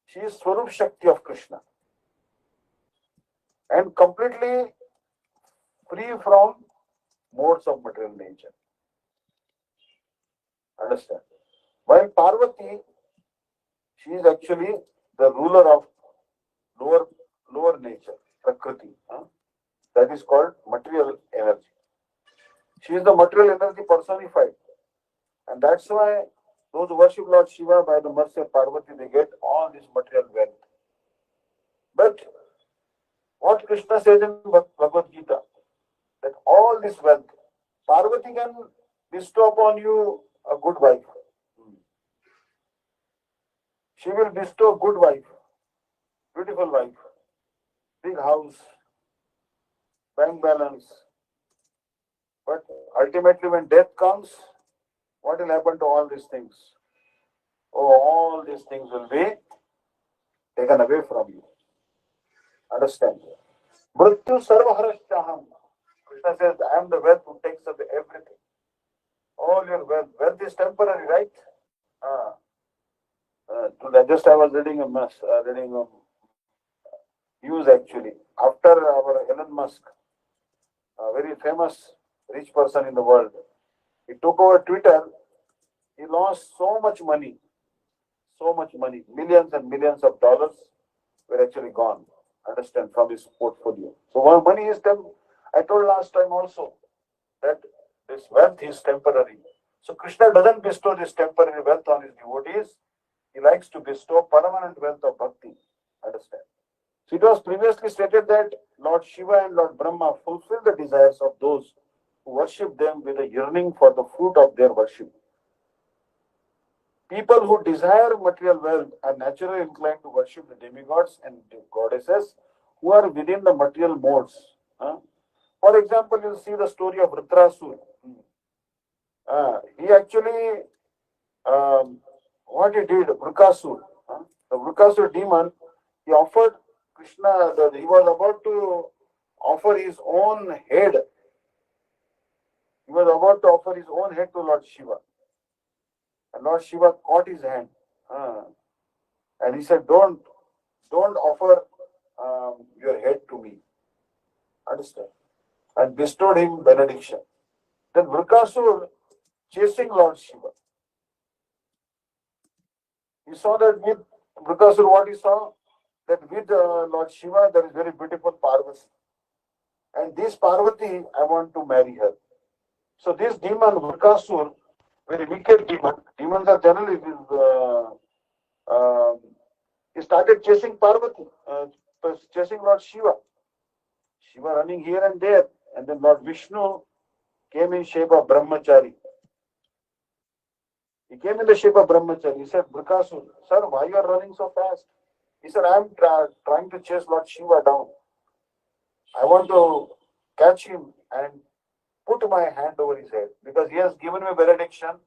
she is Swarup Shakti of Krishna. And completely free from modes of material nature. Understand? While Parvati, she is actually the ruler of lower nature, Prakriti. That is called material energy. She is the material energy personified. And that's why those who worship Lord Shiva by the mercy of Parvati, they get all this material wealth. But what Krishna says in Bhagavad Gita, that all this wealth, Parvati can bestow upon you a good wife. She will bestow a good wife, beautiful wife, big house, bank balance. But ultimately when death comes, what will happen to all these things? Oh, all these things will be taken away from you. Understand? Mrityu sarvaharashchaham. Krishna says, I am the wealth who takes away everything. All your wealth. Wealth is temporary, right? Just I was reading news actually. After our Elon Musk, a very famous rich person in the world, he took over Twitter. He lost so much money, millions and millions of dollars were actually gone. Understand, from his portfolio. So while money is I told last time also that this wealth is temporary. So Krishna doesn't bestow this temporary wealth on his devotees. He likes to bestow permanent wealth of bhakti. Understand? So it was previously stated that Lord Shiva and Lord Brahma fulfill the desires of those who worship them with a yearning for the fruit of their worship. People who desire material wealth are naturally inclined to worship the demigods and goddesses who are within the material modes. For example, you see the story of Vritrasura. He actually, what he did, Vrikasura, the Vrikasura demon, he offered Krishna, he was about to offer his own head. He was about to offer his own head to Lord Shiva. And Lord Shiva caught his hand. And he said, don't offer your head to me. Understand? And bestowed him benediction. Then Vrikasura chasing Lord Shiva. He saw that with Vrikasura, what he saw? That with Lord Shiva, there is very beautiful Parvati. And this Parvati, I want to marry her. So this demon, Vrikasura, very wicked demon. Demons are generally, he started chasing Parvati, chasing Lord Shiva. Shiva running here and there. And then Lord Vishnu came in shape of Brahmachari. He came in the shape of Brahmachari. He said, Vrikasura, sir, why you are running so fast? He said, I am trying to chase Lord Shiva down. I want to catch him and put my hand over his head, because he has given me benediction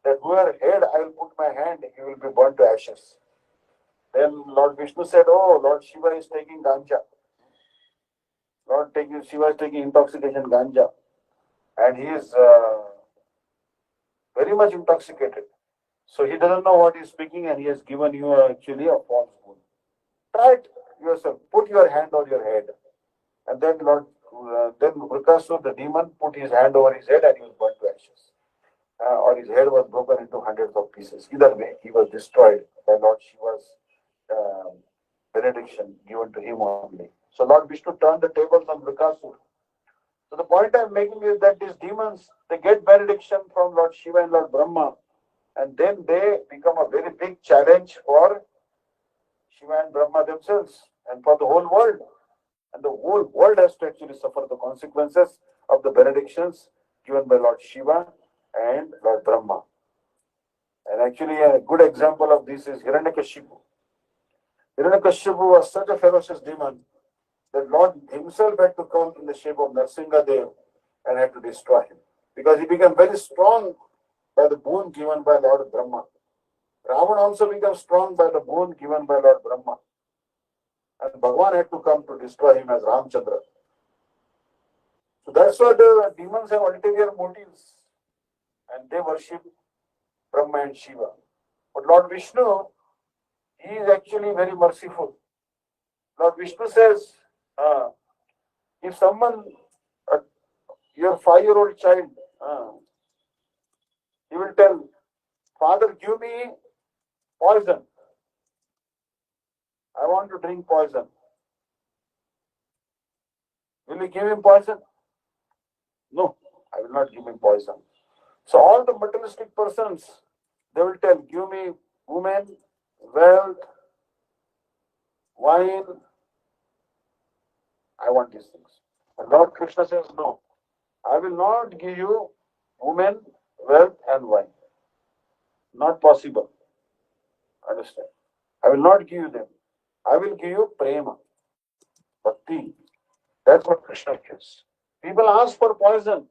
that whoever head I will put my hand, he will be burnt to ashes. Then Lord Vishnu said, oh, Lord Shiva is taking ganja. Shiva is taking intoxication ganja. And he is very much intoxicated. So he doesn't know what he is speaking, and he has given you actually a false boon. Try it yourself. Put your hand on your head. And then Lord then Vrikasur, the demon, put his hand over his head and he was burnt to ashes. Or his head was broken into hundreds of pieces. Either way, he was destroyed by Lord Shiva's benediction given to him only. So Lord Vishnu turned the tables on Vrikasur. So the point I'm making is that these demons, they get benediction from Lord Shiva and Lord Brahma, and then they become a very big challenge for Shiva and Brahma themselves and for the whole world. And the whole world has to actually suffer the consequences of the benedictions given by Lord Shiva and Lord Brahma. And actually, a good example of this is Hiranyakashipu. Hiranyakashipu was such a ferocious demon that Lord himself had to come in the shape of Narsingadev and had to destroy him. Because he became very strong by the boon given by Lord Brahma. Ravan also became strong by the boon given by Lord Brahma. And Bhagavan had to come to destroy him as Ramchandra. So that's why the demons have ulterior motives and they worship Brahma and Shiva. But Lord Vishnu, he is actually very merciful. Lord Vishnu says, if someone, your 5-year-old child, he will tell, Father, give me poison. I want to drink poison. Will you give him poison? No, I will not give him poison. So all the materialistic persons, they will tell, give me women, wealth, wine. I want these things. And Lord Krishna says, no, I will not give you women, wealth and wine. Not possible. Understand? I will not give you them. I will give you prema, bhakti. That's what Krishna gives. People ask for poison,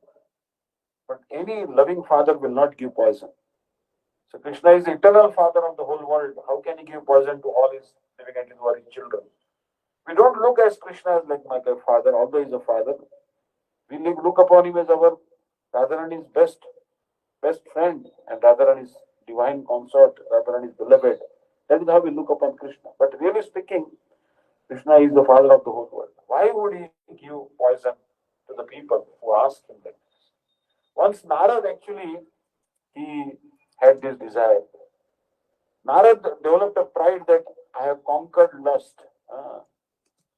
but any loving father will not give poison. So Krishna is the eternal father of the whole world. How can he give poison to all his living entities who are his children? We don't look as Krishna as like my father, although he is a father. We look upon him as our Radharani's best friend and Radharani's divine consort, Radharani's beloved. That is how we look upon Krishna. But really speaking, Krishna is the father of the whole world. Why would he give poison to the people who ask him like this? Once Narad actually, he had this desire. Narad developed a pride that I have conquered lust.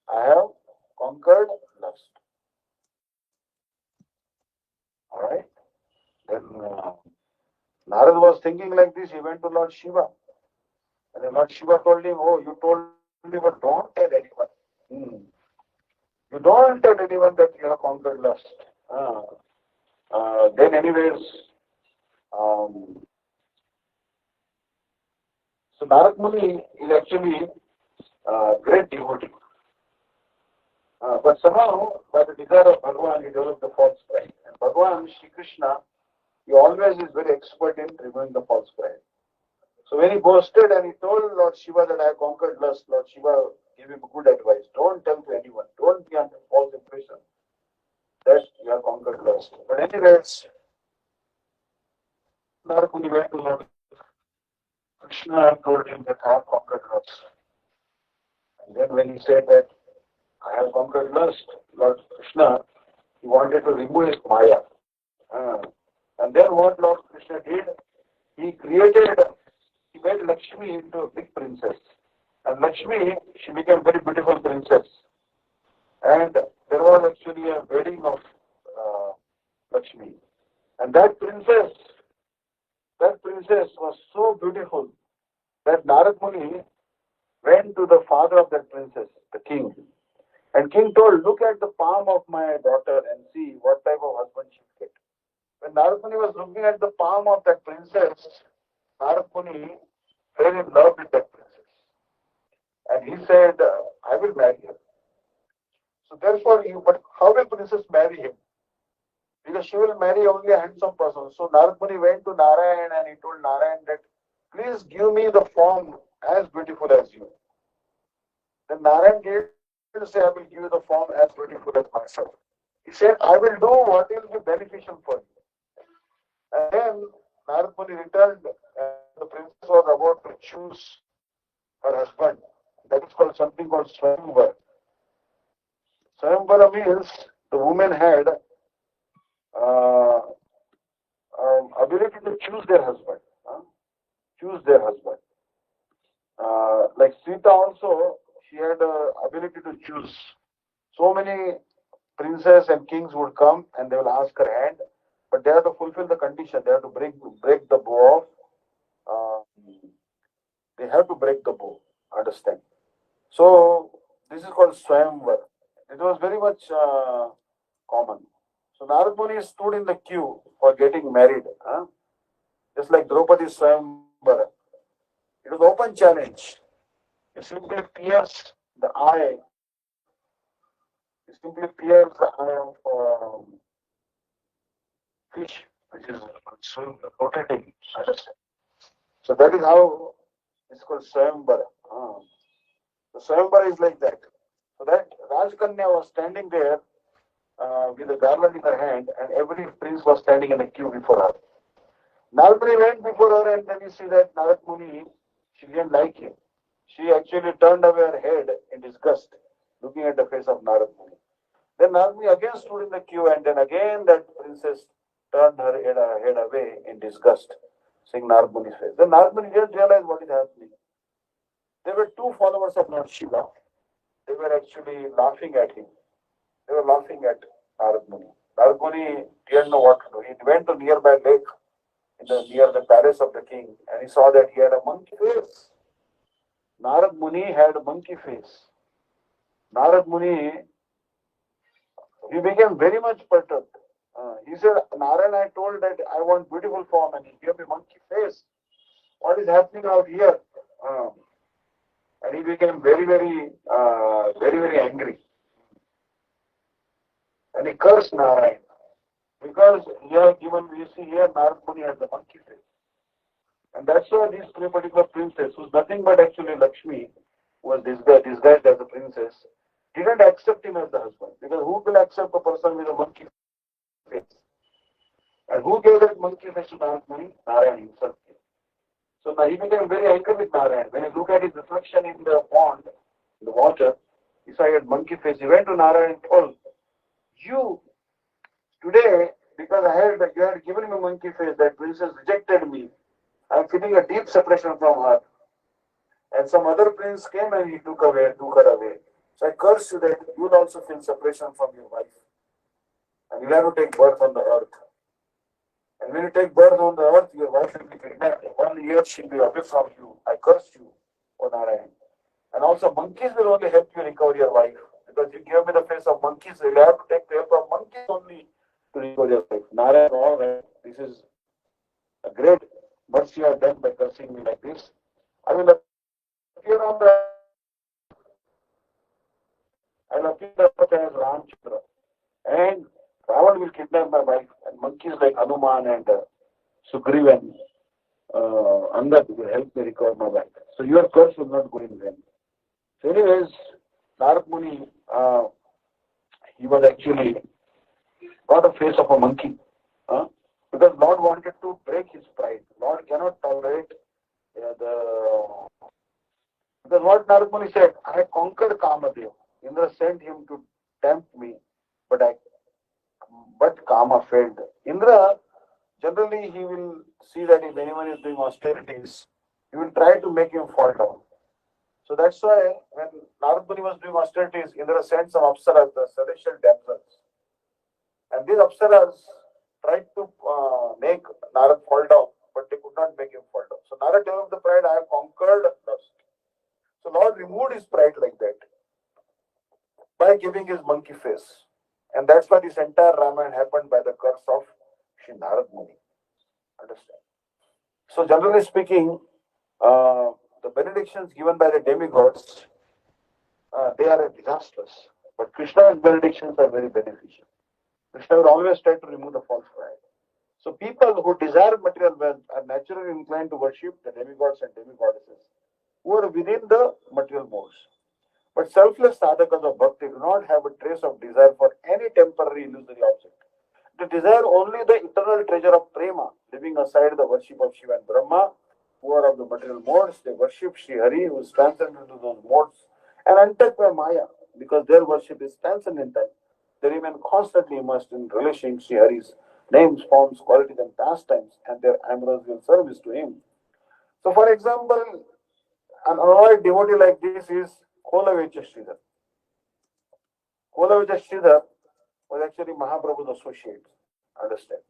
I have conquered lust. Alright? Then Narad was thinking like this. He went to Lord Shiva. And then Lord Shiva told him, oh, you told me, but don't tell anyone. You don't tell anyone that you have conquered lust. Then anyways, so Narad Muni is actually a great devotee. But somehow, by the desire of Bhagavan, he developed the false pride. And Bhagavan, Shri Krishna, he always is very expert in removing the false pride. So when he boasted and he told Lord Shiva that I have conquered lust, Lord Shiva gave him good advice. Don't tell to anyone. Don't be under false impression that you have conquered lust. But anyways, Narad Muni went to Lord Krishna told him that I have conquered lust. And then when he said that I have conquered lust, Lord Krishna, he wanted to remove his Maya. And then what Lord Krishna did, he made Lakshmi into a big princess. And Lakshmi, she became a very beautiful princess. And there was actually a wedding of Lakshmi. And that princess was so beautiful that Narad Muni went to the father of that princess, the king. And king told, look at the palm of my daughter and see what type of husband she will get. When Narad Muni was looking at the palm of that princess, Narad Muni fell in love with that princess. And he said, I will marry her. So therefore, but how will princess marry him? Because she will marry only a handsome person. So Narad Muni went to Narayan and he told Narayan that, please give me the form as beautiful as you. Then Narayan gave to say, I will give you the form as beautiful as myself. He said, I will do what will be beneficial for you. And then Narad Muni returned and the princess was about to choose her husband. That is called something called Swayamvara. Swayamvara means the women had ability to choose their husband. Choose their husband. Like Sita also, she had ability to choose. So many princes and kings would come and they will ask her hand, but they have to fulfill the condition. They have to break the bow off. They have to break the bow. Understand? So this is called Swayamvar. It was very much common. So Narad Muni stood in the queue for getting married. Just like Draupadi Swayamvar. It was open challenge. You simply pierce the eye. You simply pierce the eye of fish, which is rotating. So that is how it's called Swayamvara. The Swayamvara is like that. So that Rajkanya was standing there with a garland in her hand, and every prince was standing in a queue before her. Narad Muni went before her, and then you see that Narad Muni, she didn't like him. She actually turned away her head in disgust, looking at the face of Narad Muni. Then Narad Muni again stood in the queue, and then again that princess turned her head away in disgust, seeing Narad Muni's face. Then Narad Muni didn't realize what is happening. There were two followers of Lord Shiva. They were actually laughing at him. They were laughing at Narad Muni. Narad Muni didn't know what to do. He went to nearby lake near the palace of the king, and he saw that he had a monkey face. Narad Muni had a monkey face. Narad Muni, he became very much perturbed. He said, Narayan, I told that I want beautiful form, and he gave me monkey face. What is happening out here? And he became very angry. And he cursed Narayan. Because you see here, Narad Muni has the monkey face. And that's why these three particular princes, who's nothing but actually Lakshmi, who was disguised as a princess, didn't accept him as the husband. Because who will accept a person with a monkey face? And who gave that monkey face to Narad Muni? Narayan himself. So now he became very angry with Narayan. When he looked at his reflection in the pond, in the water, he saw he had monkey face. He went to Narayan and told, you, today, because you had given me monkey face, that princess rejected me. I am feeling a deep separation from her. And some other prince came and he took her away. So I curse you that you will also feel separation from your wife. And you have to take birth on the earth. And when you take birth on the earth, your wife will be kidnapped. 1 year she will be away from you. I curse you, O Narayan. And also monkeys will only help you recover your wife. Because you gave me the face of monkeys, so you have to take the help of monkeys only to recover your wife. Narayan, all right, this is a great mercy you have done by cursing me like this. I will appear on the I will appear as Ramchandra. And Ravan will kidnap my wife. And monkeys like Hanuman and Sugrivan, Angad will help me recover my wife. So your curse will not go in vain. So anyways, Narad Muni, he was actually got a face of a monkey. Because Lord wanted to break his pride. Lord cannot tolerate because what Narad Muni said, I conquered Kamadev. Indra sent him to tempt me, but Kama failed. Indra, generally he will see that if anyone is doing austerities, he will try to make him fall down. So that's why when Narad Muni was doing austerities, Indra sent some apsaras, the celestial damsels. And these apsaras tried to make Narad fall down, but they could not make him fall down. So Narad developed the pride, I have conquered lust. So Lord removed his pride like that by giving his monkey face. And that's why this entire Ramayana happened by the curse of Shri Narad Muni. Understand? So generally speaking, the benedictions given by the demigods, they are disastrous. But Krishna's benedictions are very beneficial. Krishna will always try to remove the false pride. So people who desire material wealth are naturally inclined to worship the demigods and demigoddesses who are within the material modes. But selfless sadhakas of bhakti do not have a trace of desire for any temporary illusory object. They desire only the eternal treasure of prema, leaving aside the worship of Shiva and Brahma, who are of the material modes. They worship Sri Hari, who is transcendent into those modes, and untouched by Maya, because their worship is transcendental. they remain constantly immersed in relishing Sri Hari's names, forms, qualities, and pastimes, and their ambrosial service to him. So, for example, an annoyed devotee like this is Kolavecha Sridhar. Kolavecha Sridhar was actually Mahaprabhu's associate, understand?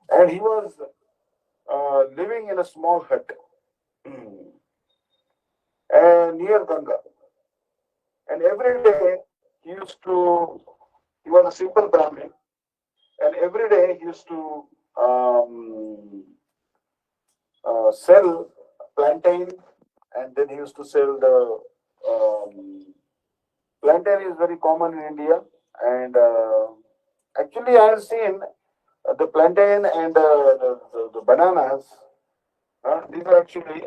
And he was living in a small hut near Ganga. And every day he used to, he was a simple Brahmin, and every day he used to sell plantain, and then he used to sell the plantain is very common in India, and actually I have seen the plantain and the bananas. These are actually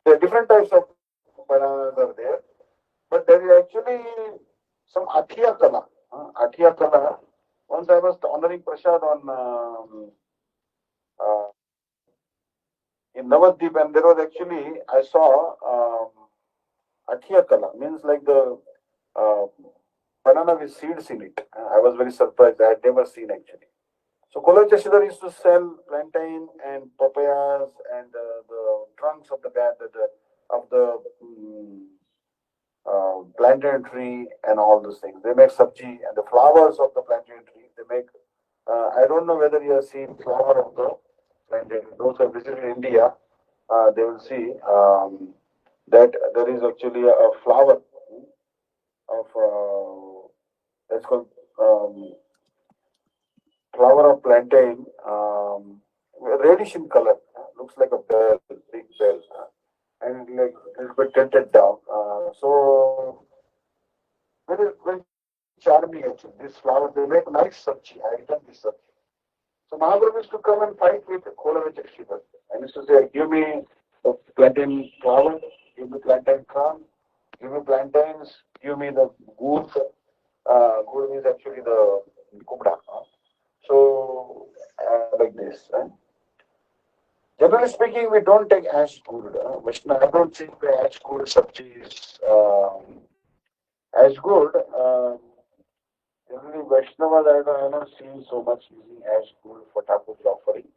the different types of bananas are there, but there is actually some Athiya Kala. Athiya Kala. Once I was honoring Prasad on in Navadvip, and there was actually I saw Athiya Kala means like the uh, banana with seeds in it. I was very surprised. I had never seen actually. So Kola Chashidhar used to sell plantain and papayas and the trunks of the plantain tree and all those things. They make sabji and the flowers of the plantain tree. They make. I don't know whether you have seen flower of the plantain. Those who have visited India, they will see that there is actually a flower of that's called flower of plantain, reddish in color, looks like a bell, big bell, and like a little bit tilted down. So very charming actually. This flower, they make nice sabji. I eaten this sabji. So Mahaprabhu used to come and fight with Kolavich Shiva. And used to say, give me the plantain flower, give me plantain kran, give me plantains, give me the gourd. Gourd is actually the kubda. So, like this. Generally speaking, we don't take ash good. Vishnu, I don't think the ash good sabji is ash good. Generally, Vaishnavas, I have not seen so much using ash good for Thakur's offering.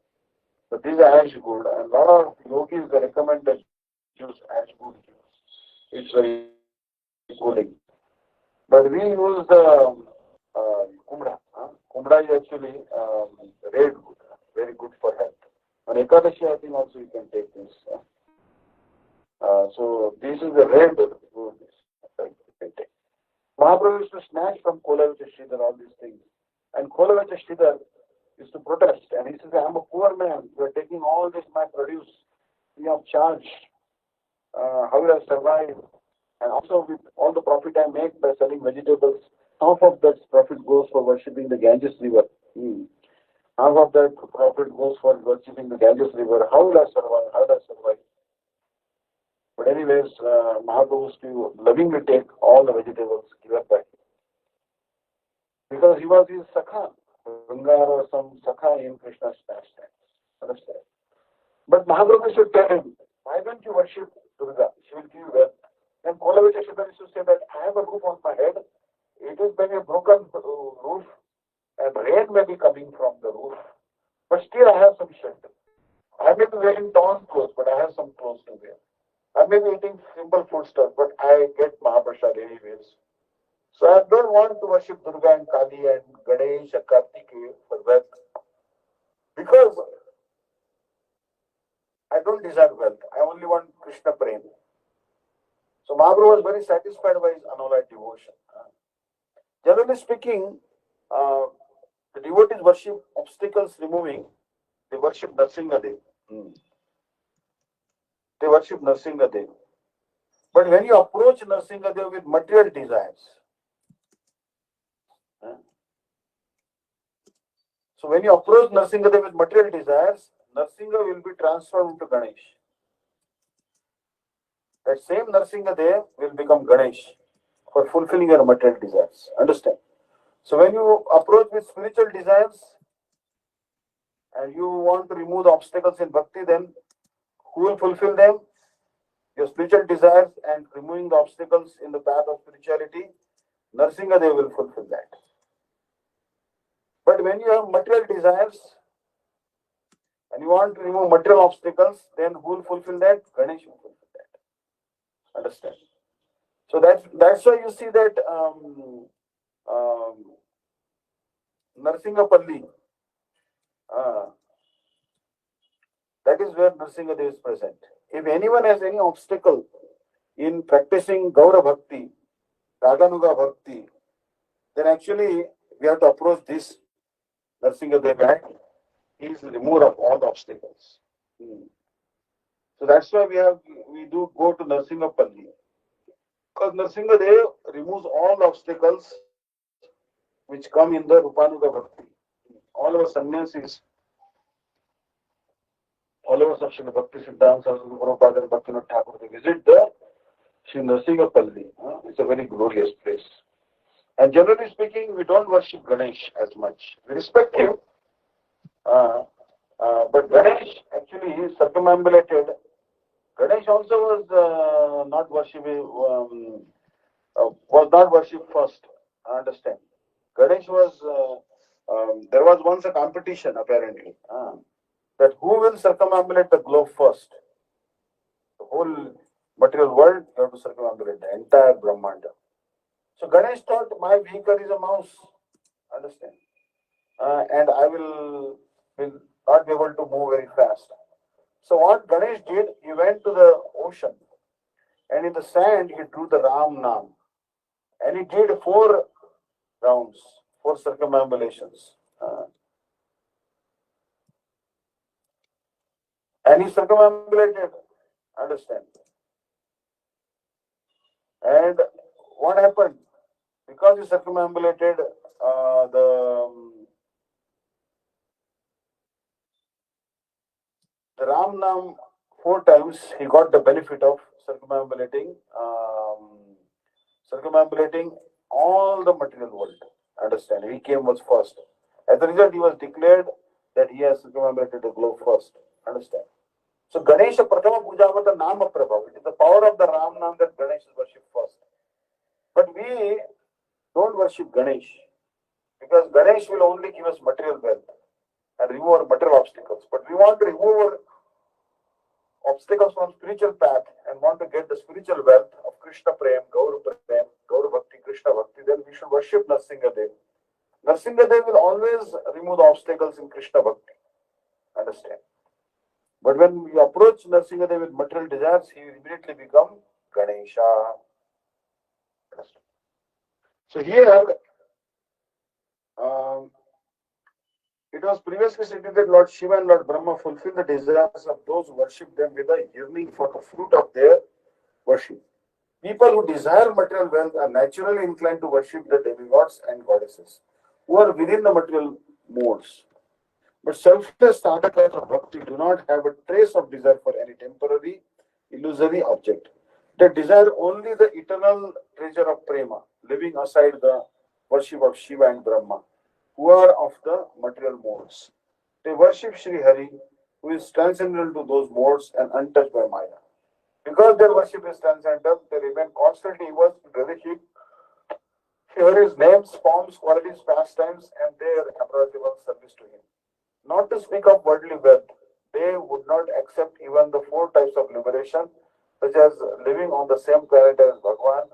But this is ash good, and a lot of yogis they recommend that use ash good juice. It's very cooling. But we use the kumra. Kumra is actually red good, very good for health. On Ekadashi, I think also you can take this. So this is the red good you can take. Mahaprabhu used to snatch from Kolavich Sridhar all these things. And Kolavich Sridhar used to protest. And he says, I'm a poor man. You are taking all this my produce free of charge. How will I survive? And also with all the profit I make by selling vegetables, half of that profit goes for worshipping the Ganges river. Half of that profit goes for worshipping the Ganges river. How will I survive? How will I survive? But anyways, Mahaprabhu used to lovingly take all the vegetables given by him. Because he was his Sakha, Rangar or some Sakha in Krishna's pastimes. Understand? But Mahaprabhu should tell him, why don't you worship Durga? She will give you wealth. Then Kolavich used to say that I have a roof on my head. It is maybe a broken roof and rain may be coming from the roof. But still I have some shelter. I may be wearing torn clothes, but I have some clothes to wear. I may be eating simple food stuff, but I get Mahaprasad anyways. So I don't want to worship Durga and Kali and Ganesh and Kartikeya for wealth. Because I don't desire wealth. I only want Krishna Prem. So Mahaprabhu was very satisfied by his unalloyed devotion. Generally speaking, the devotees worship obstacles removing. They worship Narsingadev. They worship Narsingadev. But when you approach Narsingadev with material desires, so when you approach Narsingadev with material desires, Narsinga will be transformed into Ganesh. That same Narsingadev will become Ganesh for fulfilling your material desires. Understand? So when you approach with spiritual desires and you want to remove the obstacles in bhakti, then who will fulfill them? Your spiritual desires and removing the obstacles in the path of spirituality, Narsingadev will fulfill that. But when you have material desires and you want to remove material obstacles, then who will fulfill that? Ganesh will fulfill that. Understand? So that's why you see that um, Narsingapalli, uh, that is where Narsingadev is present. If anyone has any obstacle in practicing Gaura Bhakti, Raganuga Bhakti, then actually we have to approach this Narsingadev and he is the remover of all the obstacles. So that's why we do go to Narsingapalli. Because Narsingadev removes all obstacles which come in the Rupanuga Bhakti. All our sannyasis, followers of Srila Bhakti Siddhanta Saraswati Prabhupada and Bhaktivinoda Thakur, they visit the Sri Narsingapalli. It's a very glorious place. And generally speaking, we don't worship Ganesh as much. We respect him, but Ganesh actually is circumambulated. Ganesh also was not worshipped first. I understand. Ganesh was. There was once a competition apparently that who will circumambulate the globe first. The whole material world, you have to circumambulate the entire Brahmanda. So Ganesh thought my vehicle is a mouse. Understand? And I will not be able to move very fast. So what Ganesh did, he went to the ocean and in the sand he drew the Ram Nam and he did 4 rounds, 4 circumambulations. And he circumambulated, understand? And what happened? Because he circumambulated the Ram Nam 4 times, he got the benefit of circumambulating all the material world. Understand? He came was first. As a result, he was declared that he has circumambulated the globe first. Understand? So Ganesha Prathama Puja was the Nama Prabha. It is the power of the Ram Nam that Ganesh is worshipped first. But we don't worship Ganesh because Ganesh will only give us material wealth and remove our material obstacles. But we want to remove our obstacles from spiritual path and want to get the spiritual wealth of Krishna Prem, Gaur Bhakti, Krishna Bhakti, then we should worship Narsingadev. Narsingadev will always remove the obstacles in Krishna Bhakti. Understand? But when we approach Narsingadev with material desires, he will immediately become Ganesha. So here, it was previously stated that Lord Shiva and Lord Brahma fulfill the desires of those who worship them with a yearning for the fruit of their worship. People who desire material wealth are naturally inclined to worship the demigods and goddesses who are within the material modes. But selfless sadhakas of bhakti do not have a trace of desire for any temporary, illusory object. They desire only the eternal treasure of prema, leaving aside the worship of Shiva and Brahma, who are of the material modes. They worship Sri Hari, who is transcendental to those modes and untouched by Maya. Because their worship is transcendental, they remain constantly immersed in relation. Here is names, forms, qualities, pastimes, and their approachable service to him. Not to speak of worldly wealth, they would not accept even the 4 types of liberation, such as living on the same planet as Bhagwan,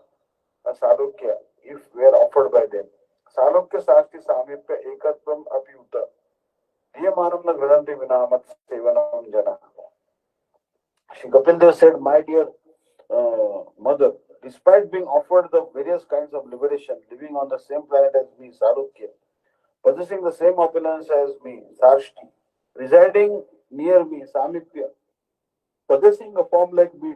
Salukya, if were offered by them. Salukya Sasti Samipya Ekatvam Apyuta. Diyamanam na Vidanti Vinamat Sevanam Jana. Shri Kapil Dev said, my dear mother, despite being offered the various kinds of liberation, living on the same planet as me, Salukya, possessing the same opulence as me, Sarshti, residing near me, Samipya, possessing a form like me,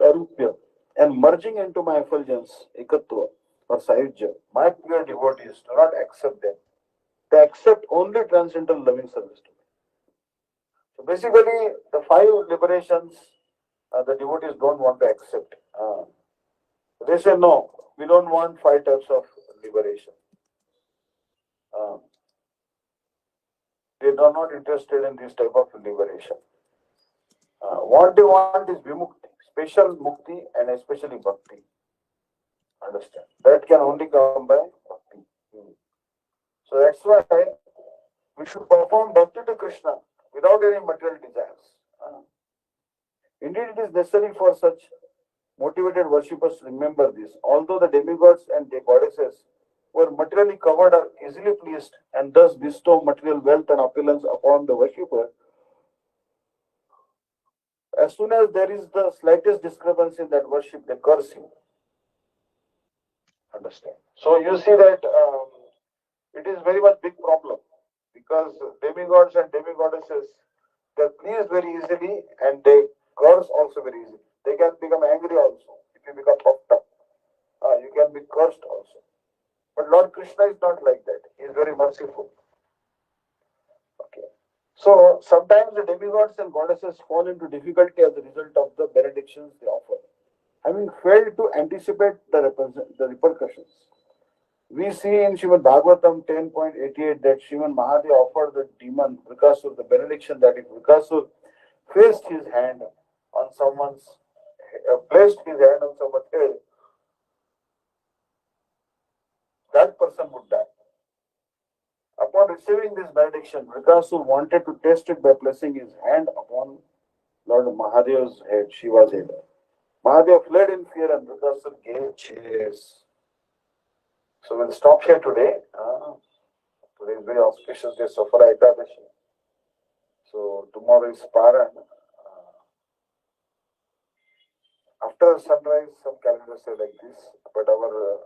Sarupya, and merging into my effulgence, Ekatva or Sayujya, my pure devotees do not accept them. They accept only transcendental loving service to me. So basically, the 5 liberations the devotees don't want to accept. They say, no, we don't want 5 types of liberation. They are not interested in this type of liberation. What they want is vimukti, special mukti and especially bhakti. Understand? That can only come by bhakti. So that's why we should perform bhakti to Krishna without any material desires. Indeed, it is necessary for such motivated worshippers to remember this. Although the demigods and the goddesses were materially covered are easily pleased and thus bestow material wealth and opulence upon the worshipper, as soon as there is the slightest discrepancy in that worship, they curse him. Understand? So you see that it is very much big problem because demigods and demigoddesses, they're pleased very easily and they curse also very easily. They can become angry also if you become puffed up. You can be cursed also. But Lord Krishna is not like that. He is very merciful. Okay. So sometimes the demigods and goddesses fall into difficulty as a result of the benedictions they offer, having failed to anticipate the repercussions. We see in Srimad Bhagavatam 10.88 that Srimad Maharaj offered the demon Vikasur the benediction that if Vikasur placed his hand on placed his hand on someone's head, that person would die. Upon receiving this benediction, Vikasur wanted to test it by placing his hand upon Lord Mahadev's head, Shiva's head. Mahadev fled in fear and Vikasur gave chase. So we'll stop here today. Today is very auspicious day, Safara Ekadashi. So tomorrow is Paran. After sunrise, some calendars say like this, but our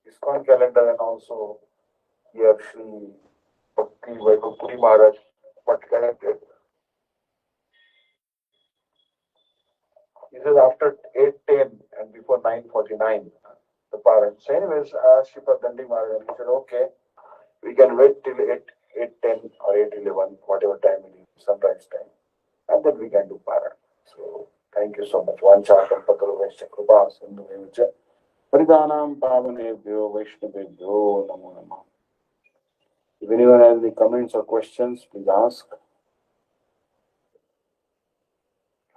ISKCON calendar and also here Sri Bhakti-Vidanta Maharaj, but connected. He says after 8:10 and before 9:49, the parents. So anyways, Shri Dandi Maharaj, he said, okay, we can wait till 8:10 or 8:11, whatever time it is, sunrise time, and then we can do Paran. So thank you so much. Vanchakam Patravesha Krupa Sindhuvevacha Paridanam Pavanebhyo Vaishnavebhyo Namo Namah. If anyone has any comments or questions, please ask.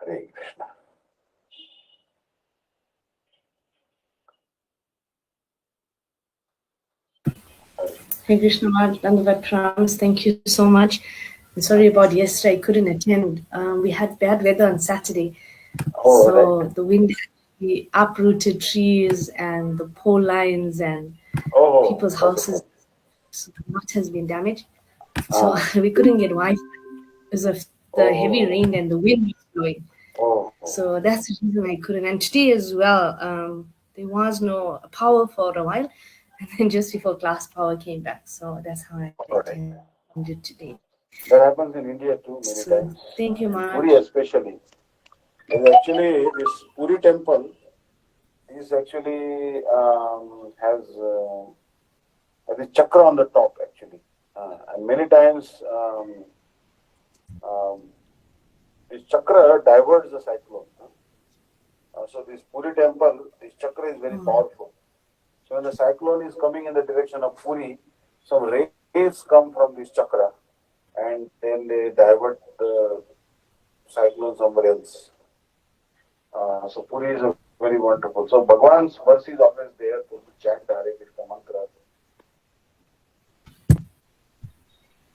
Hare Krishna. Hare Krishna Maharaj, Dandavat Pranams. Thank you so much. I'm sorry about yesterday, I couldn't attend. We had bad weather on Saturday. So right. The wind actually uprooted trees and the pole lines and people's houses. So a lot has been damaged. So we couldn't get Wi-Fi because of the heavy rain and the wind was blowing. So that's the reason I couldn't. And today as well, there was no power for a while. And then just before class, power came back. So that's how I attended today. That happens in India too many times. Thank you, Maharaj. Puri especially. And actually, this Puri temple is actually has a chakra on the top actually. And many times this chakra diverts the cyclone. So this Puri temple, this chakra is very powerful. So when the cyclone is coming in the direction of Puri, some rays come from this chakra and then they divert the cyclone somewhere else. So Puri is very wonderful. So Bhagwan's verse is always there to chant the Hare Krishna mantra.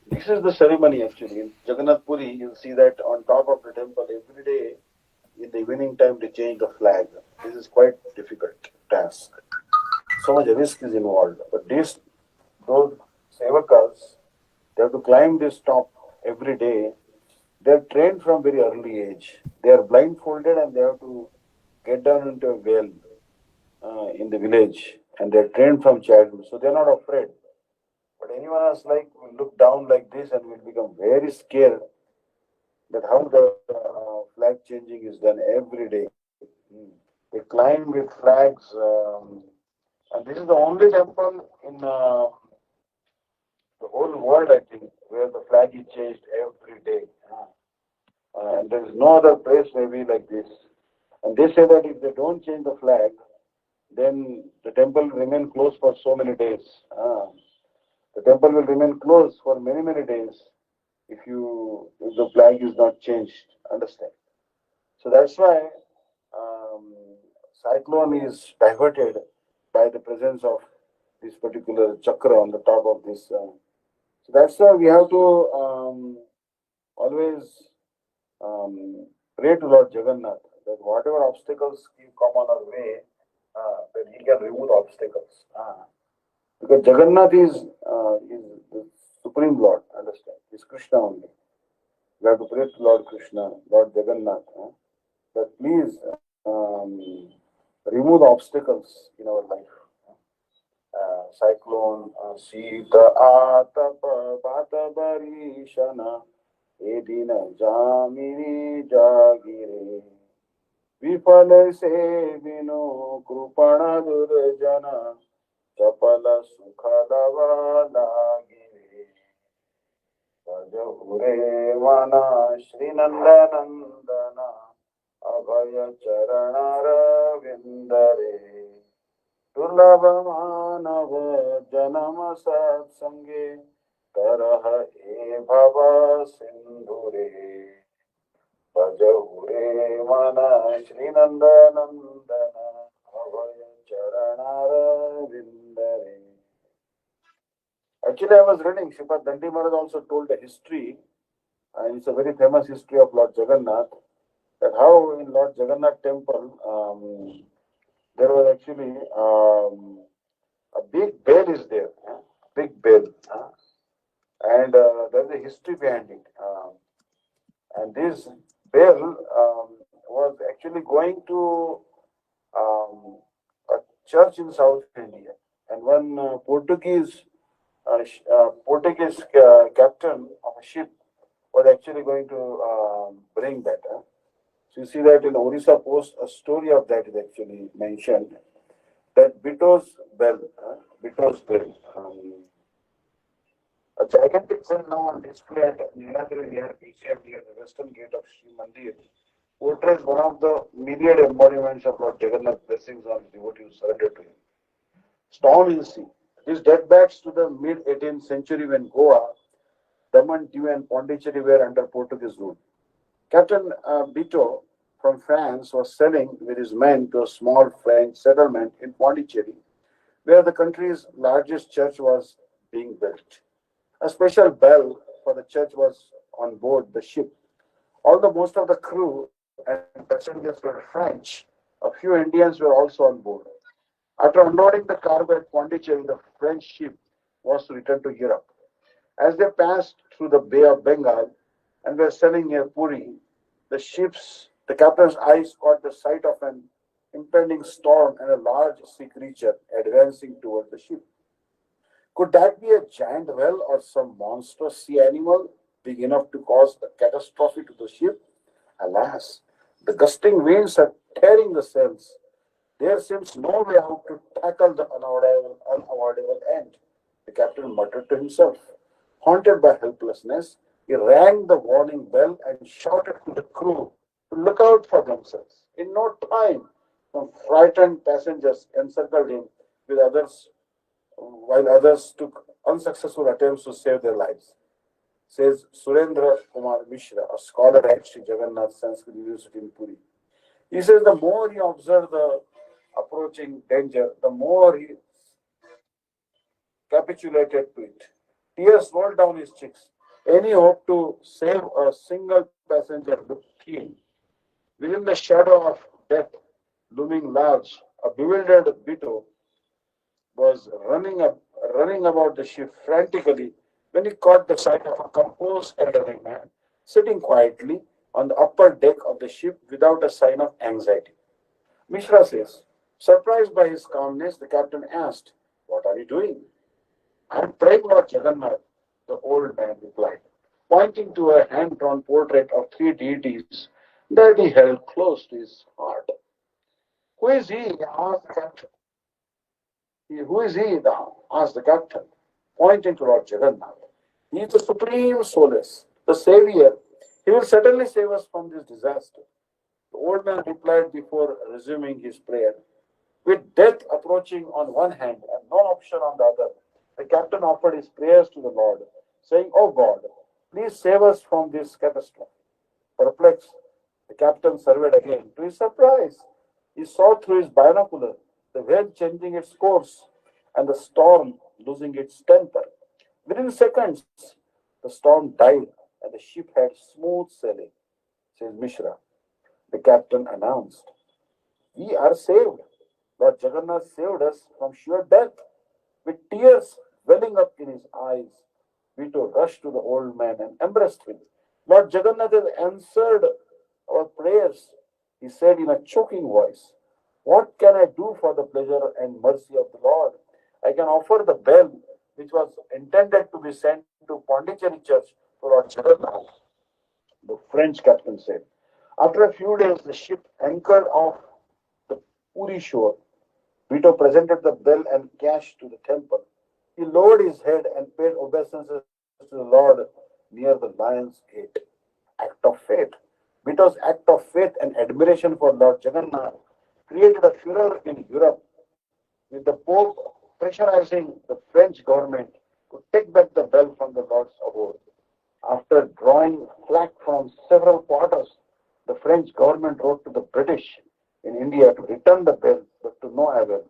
This is the ceremony actually. In Jagannath Puri, you'll see that on top of the temple every day in the evening time they change the flag. This is quite difficult task. So much risk is involved. But those sevakas, they have to climb this top every day. They are trained from very early age. They are blindfolded and they have to get down into a well in the village. And they are trained from childhood. So they are not afraid. But anyone else will look down like this and will become very scared that how the flag changing is done every day. They climb with flags. And this is the only temple in the whole world, I think, where the flag is changed every day. And there is no other place maybe like this. And they say that if they don't change the flag, then the temple will remain closed for so many days. The temple will remain closed for many, many days if the flag is not changed. Understand? So that's why cyclone is diverted by the presence of this particular chakra on the top of this. So that's why we have to always pray to Lord Jagannath that whatever obstacles come on our way, that He can remove the obstacles. Because Jagannath is the Supreme Lord, understand? He's Krishna only. We have to pray to Lord Krishna, Lord Jagannath, that please remove the obstacles in our life. Cyclone, Sita, Atapa, Batabarishana, Edina, Jamini, Jagire, Vipala se vino, Krupana Durjana, Chapala Sukhadava Lagire, Rajahure Vana, Srinandanandana, Abhaya Charanara Vindare, Durlabha Manava Janama Satsange, Taraha E Bhava Sindhure, Rajahure Vana, Srinandanandana, Abhaya Charanara Vindare. Actually, I was reading, Sripad Dandi Maharaj also told a history, and it's a very famous history of Lord Jagannath, that how in Lord Jagannath temple, there was actually a big bell is there, big bell, and there's a history behind it. And this bell was actually going to a church in South India, and one Portuguese captain of a ship was actually going to bring that. So you see that in Orissa Post, a story of that is actually mentioned. That Bito's bell, a gigantic bell now on display at Nilagiri near PCM near the western gate of Sri Mandir, portrays one of the myriad embodiments of Lord Jagannath's blessings on his devotees surrendered to him. Storm in sea. This dates back to the mid 18th century when Goa, Daman, Diu, and Pondicherry were under Portuguese rule. Captain Bito from France was sailing with his men to a small French settlement in Pondicherry, where the country's largest church was being built. A special bell for the church was on board the ship. Although most of the crew and passengers were French, a few Indians were also on board. After unloading the cargo at Pondicherry, the French ship was to return to Europe. As they passed through the Bay of Bengal and were sailing near Puri, the captain's eyes caught the sight of an impending storm and a large sea creature advancing toward the ship. Could that be a giant whale or some monstrous sea animal big enough to cause a catastrophe to the ship? Alas, the gusting winds are tearing the sails. There seems no way how to tackle the unavoidable end. The captain muttered to himself. Haunted by helplessness, he rang the warning bell and shouted to the crew to look out for themselves. In no time, some frightened passengers encircled him with others, while others took unsuccessful attempts to save their lives. Says Surendra Kumar Mishra, a scholar at Sri Jagannath Sanskrit University in Puri. He says the more he observed the approaching danger, the more he capitulated to it. Tears rolled down his cheeks. Any hope to save a single passenger looked keen. Within the shadow of death looming large, a bewildered Bito was running about the ship frantically when he caught the sight of a composed elderly man sitting quietly on the upper deck of the ship without a sign of anxiety. Mishra says, surprised by his calmness, the captain asked, "What are you doing?" "I am praying Lord Jagannath," the old man replied, pointing to a hand drawn portrait of three deities that he held close to his heart. "Who is he?" asked the captain. "Who is he?" asked the captain, pointing to Lord Jagannath. "He is the supreme solace, the savior. He will certainly save us from this disaster." The old man replied before resuming his prayer. With death approaching on one hand and no option on the other, the captain offered his prayers to the Lord, saying, "O God, please save us from this catastrophe." Perplexed, the captain surveyed again. To his surprise, he saw through his binocular the whale changing its course and the storm losing its temper. Within seconds, the storm died and the ship had smooth sailing, says Mishra. The captain announced, "We are saved. Lord Jagannath saved us from sure death." With tears welling up in his eyes, Vito rushed to the old man and embraced him. "Lord Jagannath has answered our prayers," he said in a choking voice. "What can I do for the pleasure and mercy of the Lord? I can offer the bell which was intended to be sent to Pondicherry Church to Lord Jagannath," the French captain said. After a few days, the ship anchored off the Puri shore. Vito presented the bell and cash to the temple. He lowered his head and paid obeisances to the Lord near the lion's gate. Act of faith. Vito's act of faith and admiration for Lord Jagannath created a furor in Europe, with the Pope pressurizing the French government to take back the bell from the Lord's abode. After drawing flack from several quarters, the French government wrote to the British in India to return the bell, but to no avail.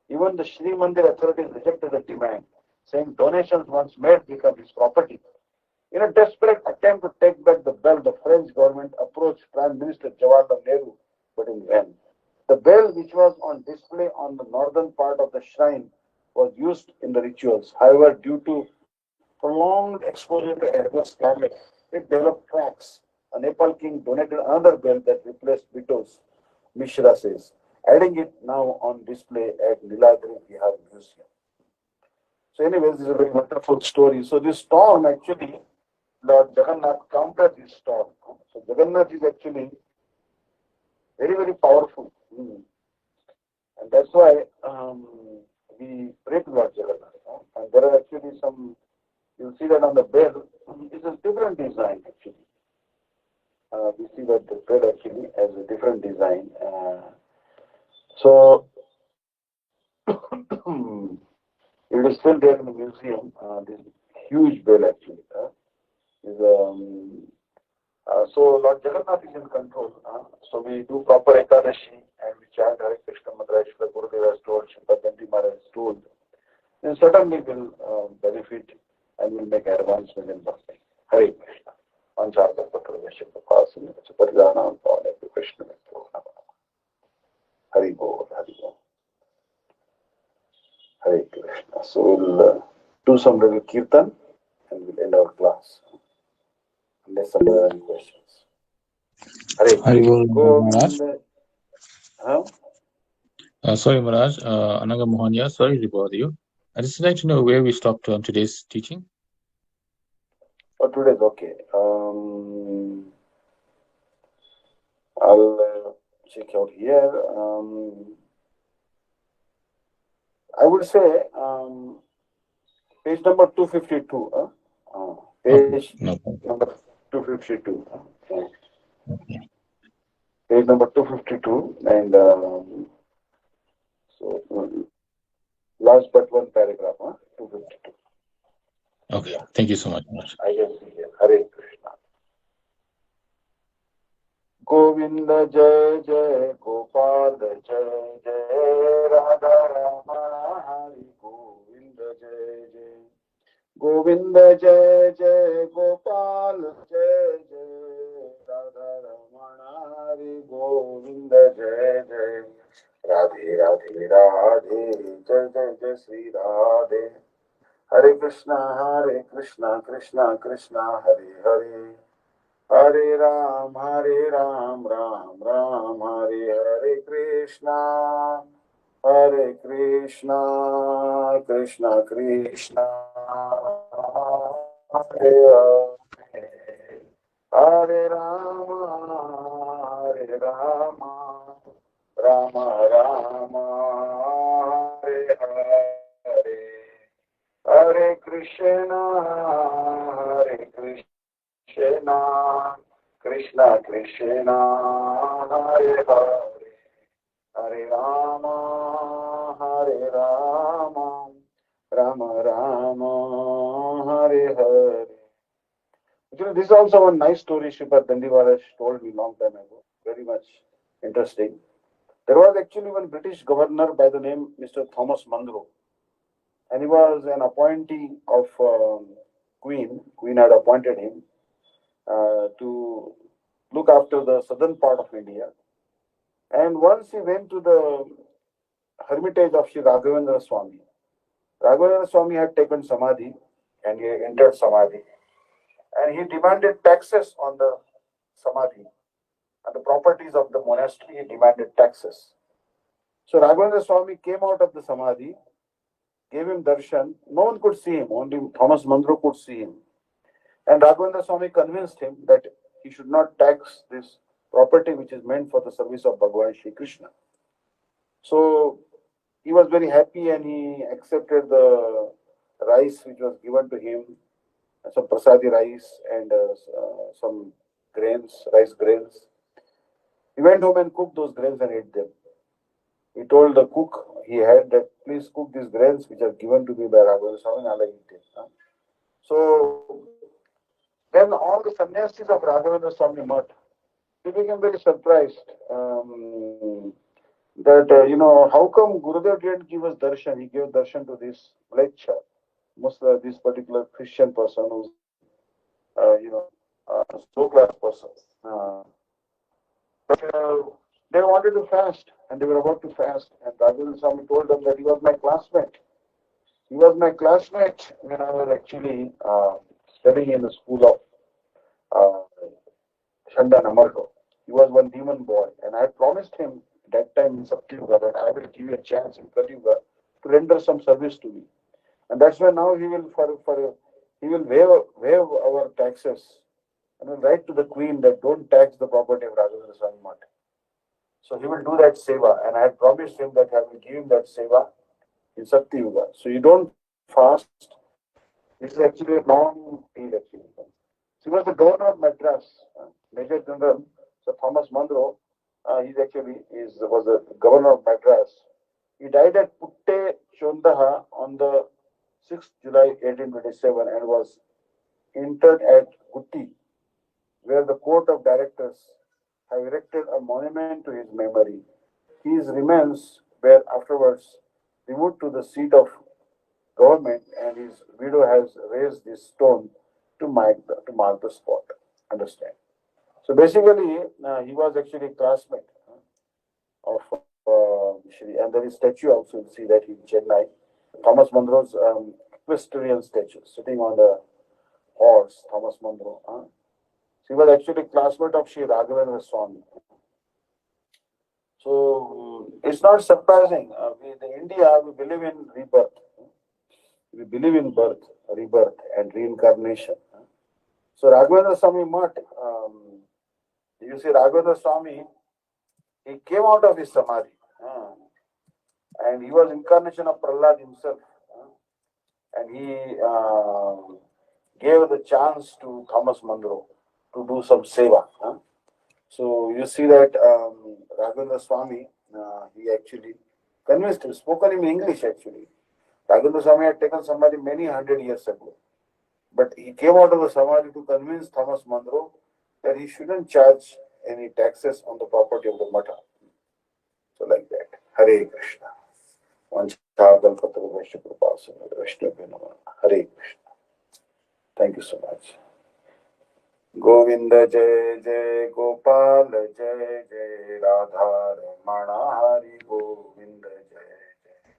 Even the Sri Mandir authorities rejected the demand, saying donations once made become his property. In a desperate attempt to take back the bell, the French government approached Prime Minister Jawaharlal Nehru, but in vain. The bell, which was on display on the northern part of the shrine, was used in the rituals. However, due to prolonged exposure to adverse climate, it developed cracks. A Nepal king donated another bell that replaced Vito's, Mishra says, adding it now on display at Niladri Vihar Museum. So, anyways, this is a very wonderful story. So, this storm actually, Lord Jagannath countered this storm. So, Jagannath is actually very, very powerful. And that's why we pray to Lord Jagannath. And there are actually some, you'll see that on the bell, it's a different design actually. We see that the bell actually has a different design. So, it is still there in the museum. This huge bell actually. So Lord Jagannath is in control. So we do proper Ekadashi and we chant Hare Krishna Mantra, Shri Gurudev has told, Shri Maharaj has told. Then certainly will benefit and will make advancement in Bhakti. Hare Krishna. Pancharta Patra Vishnu Pasana, Paridhanam Pavane Krishna Mitra. Hare Bol, Hare Bol. Hare Krishna. So we'll do some little kirtan and we'll end our class. Unless somebody has any questions. Hare Haribol, Maharaj. Govinda. Sorry, Maharaj. Ananga Mohania, sorry to bother you. I'd just like to know where we stopped on today's teaching. Oh, today's okay. I'll check out here. I would say page number 252. Page No number 252. Okay. Page number 252 and so last but one paragraph. 252. Okay. Thank you so much, Maharaj. I can see here. Hare Krishna. Govinda Jai Jai Gopal Jai Jai Radha Ramana Hari Govinda Jai Jai Govinda Jai Jai Gopal Jai Jai Radha Ramana Hari Govinda Jai Jai Radhe Radhe Radhe Jai Jai Jai Sri Radhe Hare Krishna Krishna Krishna Hare Hare Hare Ram, Ram Ram, Hare Krishna, Krishna Krishna, Hare Hare, Hare Rama, Rama Rama, Hare Hare, Hare Krishna, Krishna, Krishna Krishna, Hare Hare, Hare Rama, Rama Rama, Hare Hare. Actually, this is also one nice story Sripad Dandivaraj told me long time ago. Very much interesting. There was actually one British governor by the name Mr. Thomas Munro. and he was an appointee of Queen. Queen had appointed him to look after the southern part of India. And once he went to the hermitage of Sri Raghavendra Swami. Raghavendra Swami had taken Samadhi and he entered Samadhi. And he demanded taxes on the Samadhi and the properties of the monastery. He demanded taxes. So Raghavendra Swami came out of the Samadhi, gave him darshan. No one could see him, only Thomas Mandro could see him. And Raghavendra Swami convinced him that he should not tax this property which is meant for the service of Bhagavan Shri Krishna. So he was very happy and he accepted the rice which was given to him, some prasadi rice and some grains, rice grains. He went home and cooked those grains and ate them. He told the cook he had that please cook these grains which are given to me by Raghavendra Swami and I'll eat it. So then all the sannyasis of Raghavendra Swami Mutt, they became very surprised that, how come Gurudev didn't give us darshan? He gave darshan to this lecture, this particular Christian person who's, low class person. But they wanted to fast and they were about to fast. And Raghavendra Swami told them that he was my classmate. He was my classmate when I was actually studying in the school of Shanda Namardo. He was one demon boy, and I promised him that time in Satyuga that I will give you a chance in Kalyuga to render some service to me. And that's why now he will he will waive our taxes and will write to the queen that don't tax the property of Raghavendra Swami Mutt. So he will do that seva, and I had promised him that I will give him that seva in Satyuga. So you don't fast. This is actually a long deal actually. So he was the governor of Madras, Major General Sir Thomas Munro. Was the governor of Madras. He died at Putte Chondaha on the 6th July 1827 and was interred at Gutti, where the court of directors have erected a monument to his memory. His remains were afterwards removed to the seat of government, and his widow has raised this stone to mark the spot. Understand? So basically, he was actually a classmate of Shri, and there is statue also. You'll see that in Chennai. Thomas Munro's equestrian statue sitting on the horse. Thomas Munro. He was actually a classmate of Sri Raghavendra Swami. So it's not surprising. In India, we believe in rebirth. We believe in birth, rebirth, and reincarnation. So Raghavendra Swami Mutt, you see Raghavendra Swami, he came out of his samadhi, and he was incarnation of Prahlad himself, and he gave the chance to Thomas Munro to do some seva. So you see that Raghavendra Swami, he actually convinced him, spoken in English actually. Raghavendra Swami had taken samadhi many 100 years ago. But he came out of the samadhi to convince Thomas Munro that he shouldn't charge any taxes on the property of the Matha. So like that. Hare Krishna. Hare Krishna. Thank you so much. Govinda Jai Jai Gopal Jai Jai Radha Ramana Hari Govinda Jai Jai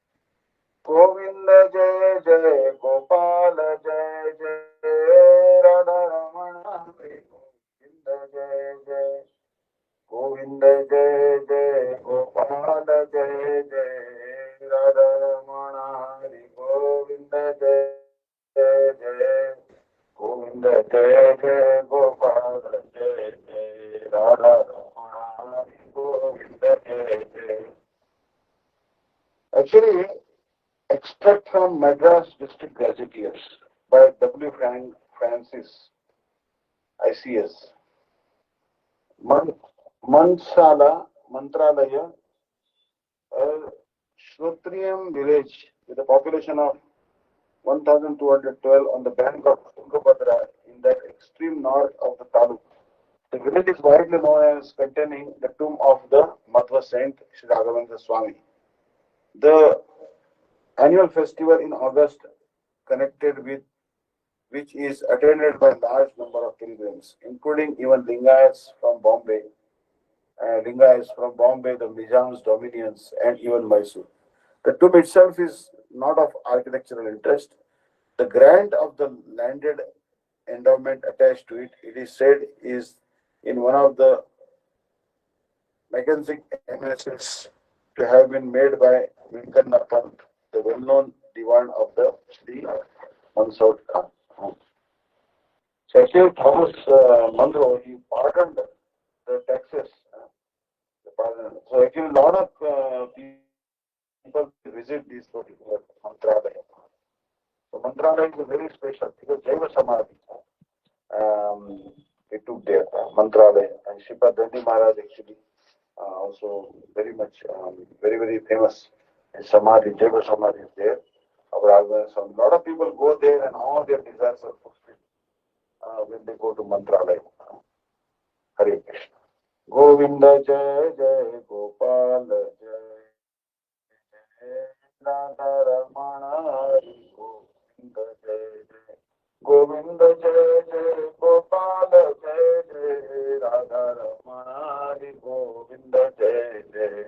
Govinda Jai Jai Gopal Jai Jai Radha Ramana Hari Govinda Jai Jai Govinda Jai Jai Gopal Jai Jai Radha Ramana Hari Govinda Jai Jai Govinda Jai Jai Gopal Jai Jai Radha Ramana Hari Govinda Jai Jai. Actually, extract from Madras District Gazetteers by W. Francis, ICS. Mantralaya, a Shrotriyam village with a population of 1212 on the bank of Tungabhadra in the extreme north of the taluk. The village is widely known as containing the tomb of the Madhva saint Sri Raghavendra Swami. The annual festival in August connected with which is attended by large number of pilgrims, including even Lingayats from Bombay, the Nizam's dominions, and even Mysore. The tomb itself is not of architectural interest. The grant of the landed endowment attached to it, it is said, is in one of the magnificent eminences to have been made by Venkana Pant, the well-known divan of the Mansour Khan. So actually, Thomas Munro, he pardoned the taxes. So actually, a lot of people visit this particular Mantralaya. So Mantralaya is very special because Jaiva Samadhi it took there, Mantralaya, and Shripa Dandi Maharaj actually also very much, very, very famous. And Samadhi, Jaiva Samadhi is there. So a lot of people go there and all their desires are fulfilled when they go to Mantralaya. Hare Krishna. Govinda Jai Jai Gopal Jai Radha Ramana Hari Govinda Jai Jai Govinda Jai Jai Gopal Jai Jai Radha Ramana Hari Govinda Jai Jai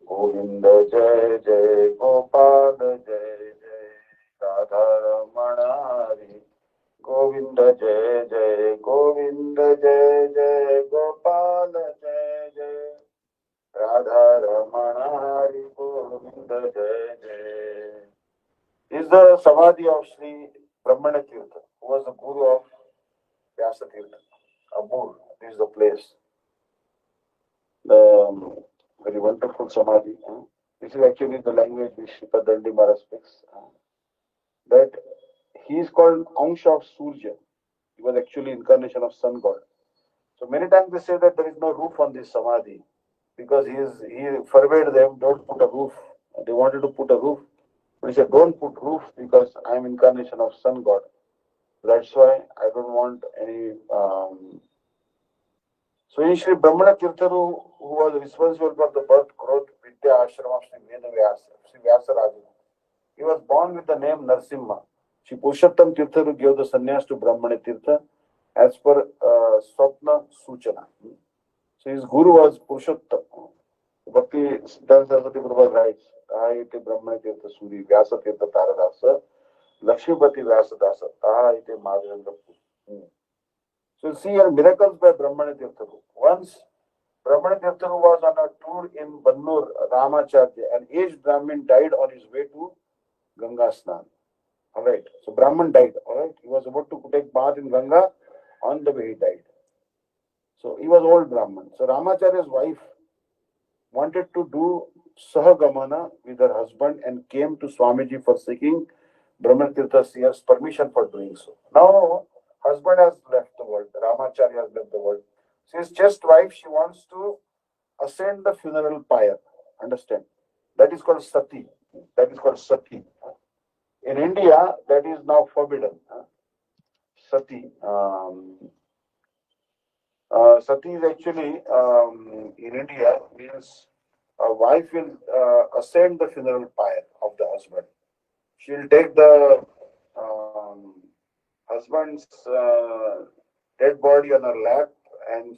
Govinda Jai Jai Gopal Jai Jai Radha Ramana Hari Govinda Jai Jai Govinda Jai Jai Gopal Jai Jai Radha Ramana Hari Govinda Jai Jai is the Samadhi of Sri Brahmana Tirtha, who was the Guru of Vyasa Tirtha. Abur, this is the place. The very wonderful Samadhi. This is actually the language which Shripa Dandi Maharaj speaks. That he is called Ansha of Surya. He was actually incarnation of sun god. So many times they say that there is no roof on this Samadhi because he forbade them, don't put a roof. They wanted to put a roof. But he said, don't put roof because I am incarnation of sun god. That's why I don't want any. So in Sri Brahmana Tirtharu, who was responsible for the birth, growth, Vidya Ashram of Sri Veda Vyasa, Sri Vyasa Raju, he was born with the name Narsimha. Sri Purushottam Tirtharu gave the sannyas to Brahmana Tirtha as per Swapna Suchana. So his guru was Purushottam. Bhakti-Vidanta Prabhupada writes, Ahite Brahmana Tirtha Suri, Vyasa Tirtha Taradasa, Lakshmipati Vyasa Dasa, Ahite Madhurya. So you see here miracles by Brahmana Tirtharu. Once Brahmana Tirtharu was on a tour in Bannur, Ramacharya, an aged Brahmin died on his way to Ganga Snan. Alright, so Brahman died. Alright, he was about to take bath in Ganga, on the way he died. So he was old Brahman. So Ramacharya's wife wanted to do Sahagamana with her husband and came to Swamiji for seeking Brahman Tirtha's permission for doing so. Now, husband has left the world, Ramacharya has left the world. So his just wife, she wants to ascend the funeral pyre. Understand? That is called Sati. That is called Sati. In India, that is now forbidden. Sati. Sati is actually in India means a wife will ascend the funeral pyre of the husband. She'll take the husband's dead body on her lap and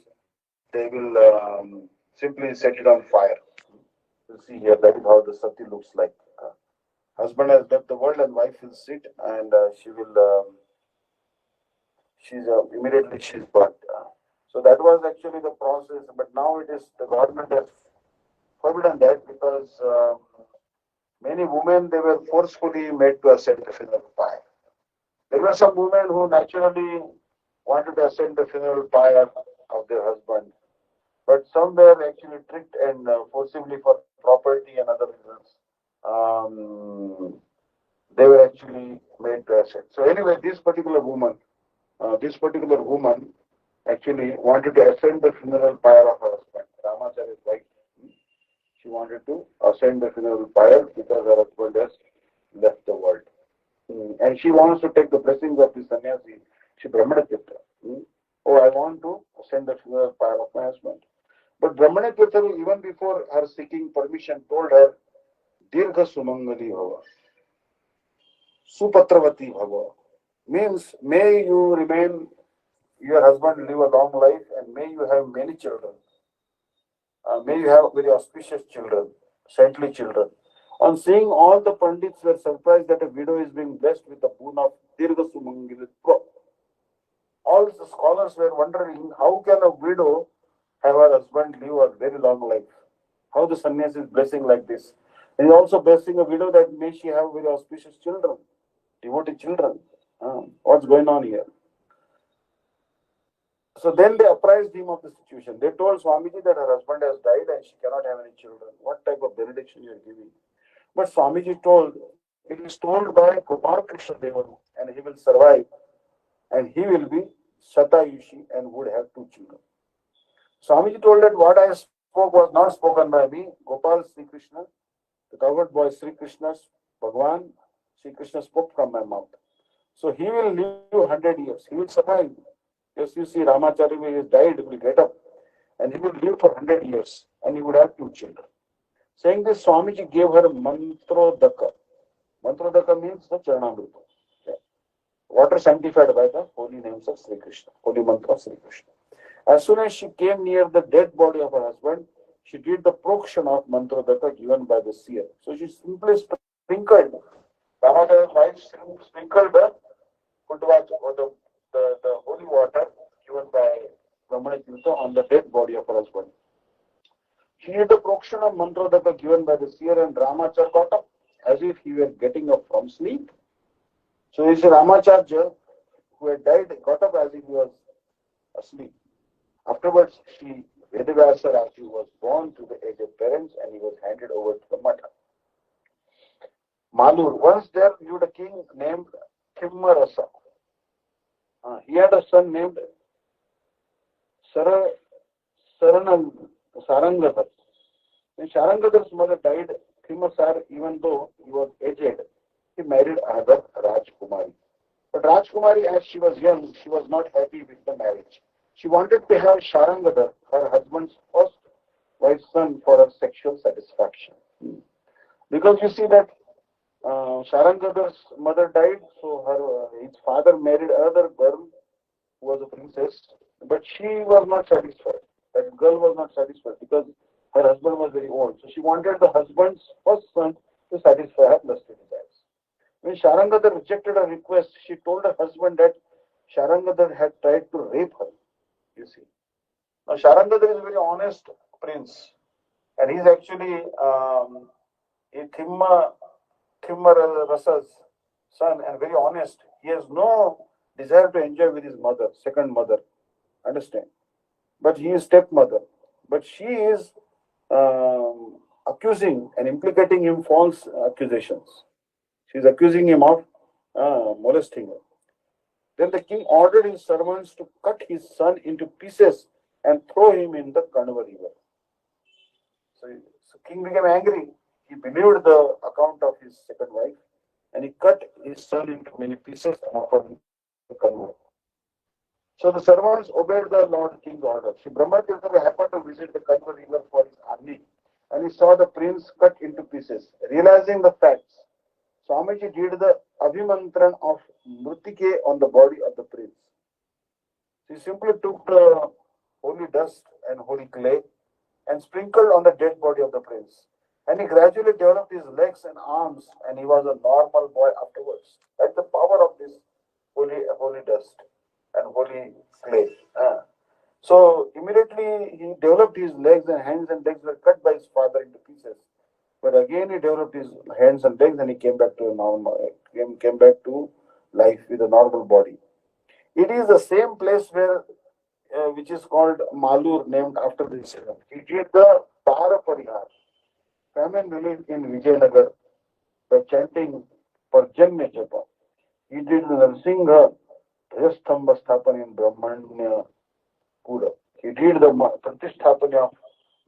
they will simply set it on fire. You see here, that is how the Sati looks like. Husband has left the world and wife will sit and she will, immediately she's burnt. So that was actually the process, but now it is the government has forbidden that because many women they were forcefully made to ascend the funeral pyre. There were some women who naturally wanted to ascend the funeral pyre of their husband, but some were actually tricked and forcibly for property and other reasons. They were actually made to ascend. So anyway, this particular woman actually wanted to ascend the funeral pyre of her husband. Ramacharya's wife. She wanted to ascend the funeral pyre because her husband has left the world. And she wants to take the blessings of the sannyasi, Shri Brahmana Tirtha. Oh, I want to ascend the funeral pyre of my husband. But Brahmana Tirtha, even before her seeking permission, told her, Dirgha Sumangali Bhava. Supatravati Bhava. Means, may you remain, your husband live a long life and may you have many children. May you have very auspicious children, saintly children. On seeing all the Pandits were surprised that a widow is being blessed with the boon of Dirgha Sumangili. All the scholars were wondering how can a widow have her husband live a very long life? How the sannyasi is blessing like this? And he also blessing a widow that may she have very auspicious children, devotee children. What's going on here? So then they apprised him of the situation. They told Swamiji that her husband has died and she cannot have any children. What type of benediction you are giving? But Swamiji told, it is told by Gopal Krishna Devaru, and he will survive and he will be Satayushi and would have two children. Swamiji told that what I spoke was not spoken by me. Gopal Sri Krishna, the covered boy Sri Krishna, Bhagwan, Sri Krishna spoke from my mouth. So he will live 100 years. He will survive. Yes, you see, Ramacharya, when he has died, he will get up and he will live for 100 years and he would have two children. Saying this, Swamiji gave her Mantrodaka. Mantrodaka means the Charanamrita. Water sanctified by the holy names of Sri Krishna, holy mantra of Sri Krishna. As soon as she came near the dead body of her husband, she did the prokshan of Mantrodaka given by the seer. So she simply sprinkled, Ramacharya's wife sprinkled the Kudvacha or the holy water given by Brahmana Tirtha on the dead body of her husband. She did the prokshan of Mantrodaka given by the seer and Ramacharya got up as if he were getting up from sleep. So this Ramacharya, who had died, got up as if he was asleep. Afterwards, she Vedavyasa, after he was born to the aged parents, and he was handed over to the Matha. Malur. Once there lived a king named Kimmarasa. He had a son named Sarangadhar. When Sarangadhar's mother died, Kimmasar, even though he was aged, he married another Rajkumari. But Rajkumari, as she was young, she was not happy with the marriage. She wanted to have Sarangadhar, her husband's first wife's son, for her sexual satisfaction. Because you see that Sarangadhar's mother died, so his father married another girl who was a princess, but she was not satisfied. That girl was not satisfied because her husband was very old. So she wanted the husband's first son to satisfy her lusty desires. When Sarangadhar rejected her request, she told her husband that Sarangadhar had tried to rape her. You see. Now Sarangadhar is a very honest prince, and he's actually Rasa's son, and very honest. He has no desire to enjoy with his mother, second mother. Understand? But he is stepmother. But she is accusing and implicating him false accusations. She is accusing him of molesting her. Then the king ordered his servants to cut his son into pieces and throw him in the Kanava river. So king became angry. He believed the account of his second wife and he cut his son into many pieces and offered him the Kanava. So the servants obeyed the Lord King's order. Shri Brahmatirtha happened to visit the Kanva river for his army and he saw the prince cut into pieces. Realizing the facts, Swamiji did the Abhimantran of Mrutike on the body of the prince. He simply took the holy dust and holy clay and sprinkled on the dead body of the prince. And he gradually developed his legs and arms and he was a normal boy afterwards. That's the power of this holy dust and holy clay. So immediately he developed his legs and hands and legs were cut by his father into pieces. But again he developed his hands and legs and he came back to a normal, came back to life with a normal body. It is the same place where which is called Malur, named after the incident. He did the Tara Parihar, famine relief in Vijayanagar by chanting Parjanya Japa. He did the Narsingha Rajastamba Sthapan in Brahmanya Pura. He did the Pratisthapanya of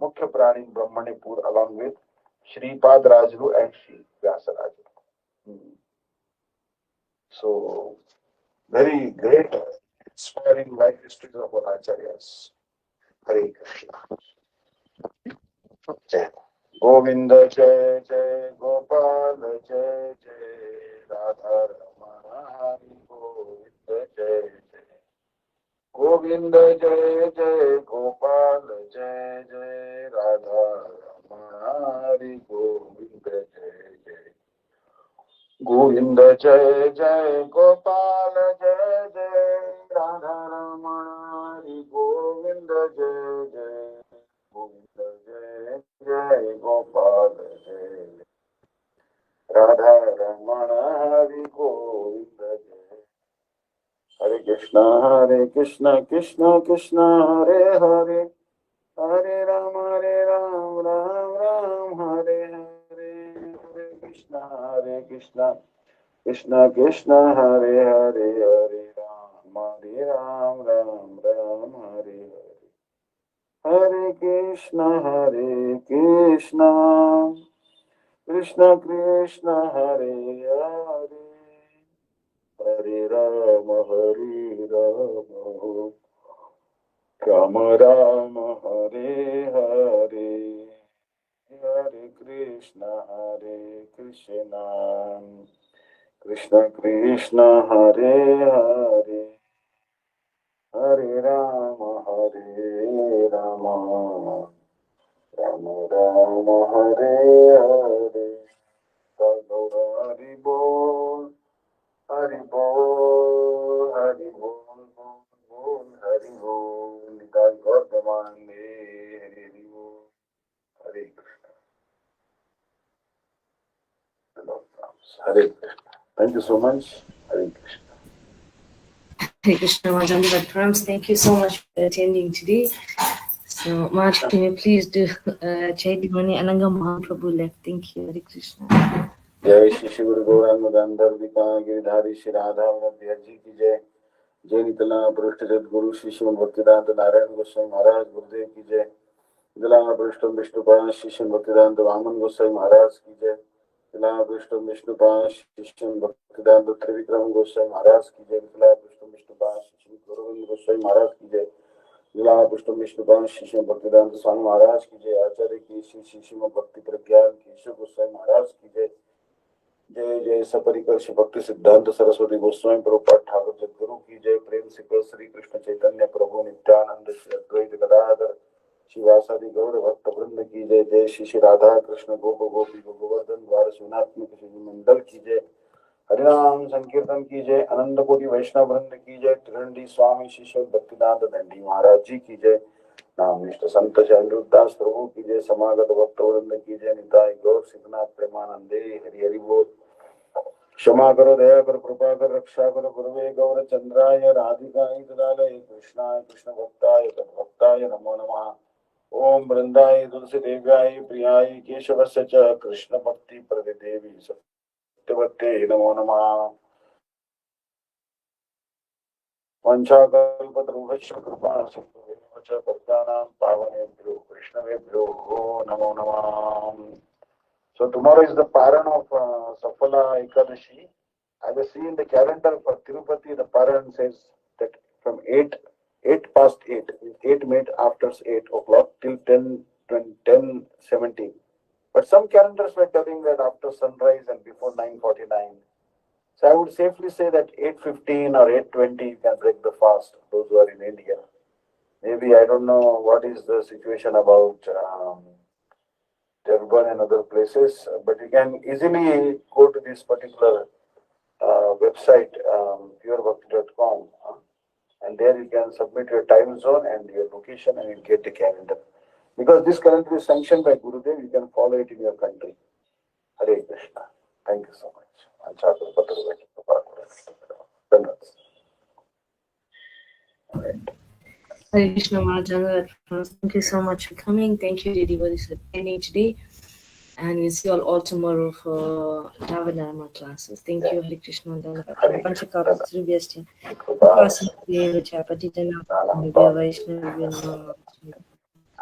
Mukhya Prani in Brahmanipur along with Shripad Rajru and Sri Vyasaraju. So, very great, inspiring life histories of our Acharyas. Hare Krishna. Jai Govinda Jai Jai Gopal Jai Jai Radha Govinda Jai Jai Gopal Jai Jai Radha Ramana Hari Govinda Jai Jai Govinda Jai Jai Gopal Jai Jai Radha Ramana Hari Govinda Jai Jai Govinda Jai Jai Gopal Jai Radha Ramana Hari Govinda Jai Hare Krishna Krishna Krishna Hare Hare Hare Ram Ram Ram Hare Hare Hare Krishna Krishna Krishna Hare Hare Hare Ram Ram Hare Hare Hare Krishna Krishna Krishna Hare Hare Hare Rama Rama Rama Hare Hare Hare Krishna Krishna Krishna Hare Hare Hare Rama Rama Rama Hare Hare Hari Bol Hari Bol Hari Bol Bol Hari Bol Nitai Gordamande Hari Bol Hare Krishna. Hare Krishna. Thank you so much. Hare Krishna. Hare Krishna, Maharaj. Thank you so much for attending today. So, Maharaj, can you please do Chaitanya Ananga Mahaprabhu left? Thank you, Hare Krishna. जय श्री श्री गुरु गौरांग गंधर्विका गिरिधारी श्री राधा वल्लभ जी की जय। जय नितला पृष्ठ सद्गुरु श्री श्रीमद भक्तिवेदांत नारायण गोस्वामी महाराज गुरुदेव की जय। जिला पृष्ठम विष्णुपाद श्री श्रीमद भक्तिवेदांत वामन गोस्वामी महाराज की जय। जिला पृष्ठम विष्णुपाद श्री श्रीमद भक्तिवेदांत त्रिविक्रम गोस्वामी महाराज की जय। जिला पृष्ठम विष्णुपाद श्री श्रीमद गोविंद गोस्वामी महाराज की जय। जिला पृष्ठम विष्णुपाद श्री श्रीमद भक्तिवेदांत स्वामी महाराज की जय। आचार्य की श्री श्रीमद भक्ति प्रज्ञान केशव गोस्वामी महाराज की जय। जय जय सपरिकर श्री भक्ति सिद्धांत सरस्वती गोस्वामी प्रभुपाद ठाकुर जगद्गुरु की जय। प्रेम से श्री कृष्ण चैतन्य प्रभु नित्यानंद श्री अद्वैत गदाधर शिवासादि गौर भक्त वृंद की जय। जय श्री श्री राधा कृष्ण गोप गोपी गोवर्धन द्वार सुनात्मक श्री मंडल की जय। हरिनाम संकीर्तन की जय। अनंत कोटि वैष्णव वृंद की जय। त्रिदंडी स्वामी शिष्य भक्तिदांत दंडी महाराज जी की जय। नाम निष्ठ संत शैलदास प्रभु की जय। समागत भक्त वृंद की जय। निताई गौर सिद्धनाथ प्रेमानंदे हरि हरि बोल। क्षमा करो दया करो कृपा कर रक्षा करो गुरुवे गौर चंद्राय राधिकाय तदालय कृष्णाय कृष्ण भक्ताय तद्भक्ताय नमो नमः। ओम वृंदाय तुलसी देव्याय प्रियाय केशवस्य च कृष्ण भक्ति प्रदे देवी सत्यवत्ते नमो नमः। वंशाकल्पतरुभ्यश्च कृपा सिन्धुभ्यो भक्तानां पावनेभ्यो वैष्णवेभ्यो नमो नमः। So tomorrow is the Paran of Safala Ekadashi. I was seeing the calendar for Tirupati. The Paran says that from 8 past 8, 8 minutes after 8 o'clock till 10:17. But some calendars were telling that after sunrise and before 9:49. So I would safely say that 8:15 or 8:20 you can break the fast, those who are in India. Maybe I don't know what is the situation about Durban and other places, but you can easily go to this particular website, purebhakti.com, and there you can submit your time zone and your location and you get the calendar. Because this calendar is sanctioned by Gurudev, you can follow it in your country. Hare Krishna. Thank you so much. Hare Krishna, Maharaj. Thank you so much for coming. Thank you, devotees, for attending today. And we'll see you all tomorrow for Daivata classes. Thank you, Hare Krishna. Panchakara Srivyastya. Upasana Chapatitana Vaishnava.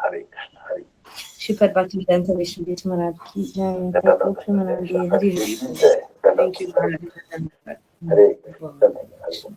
Hare Krishna. Hare Shipad Bhakti-Vidanta Vishnu Maharaj ki jai. Hare Krishna. Thank you, Maharaj. Hare Krishna.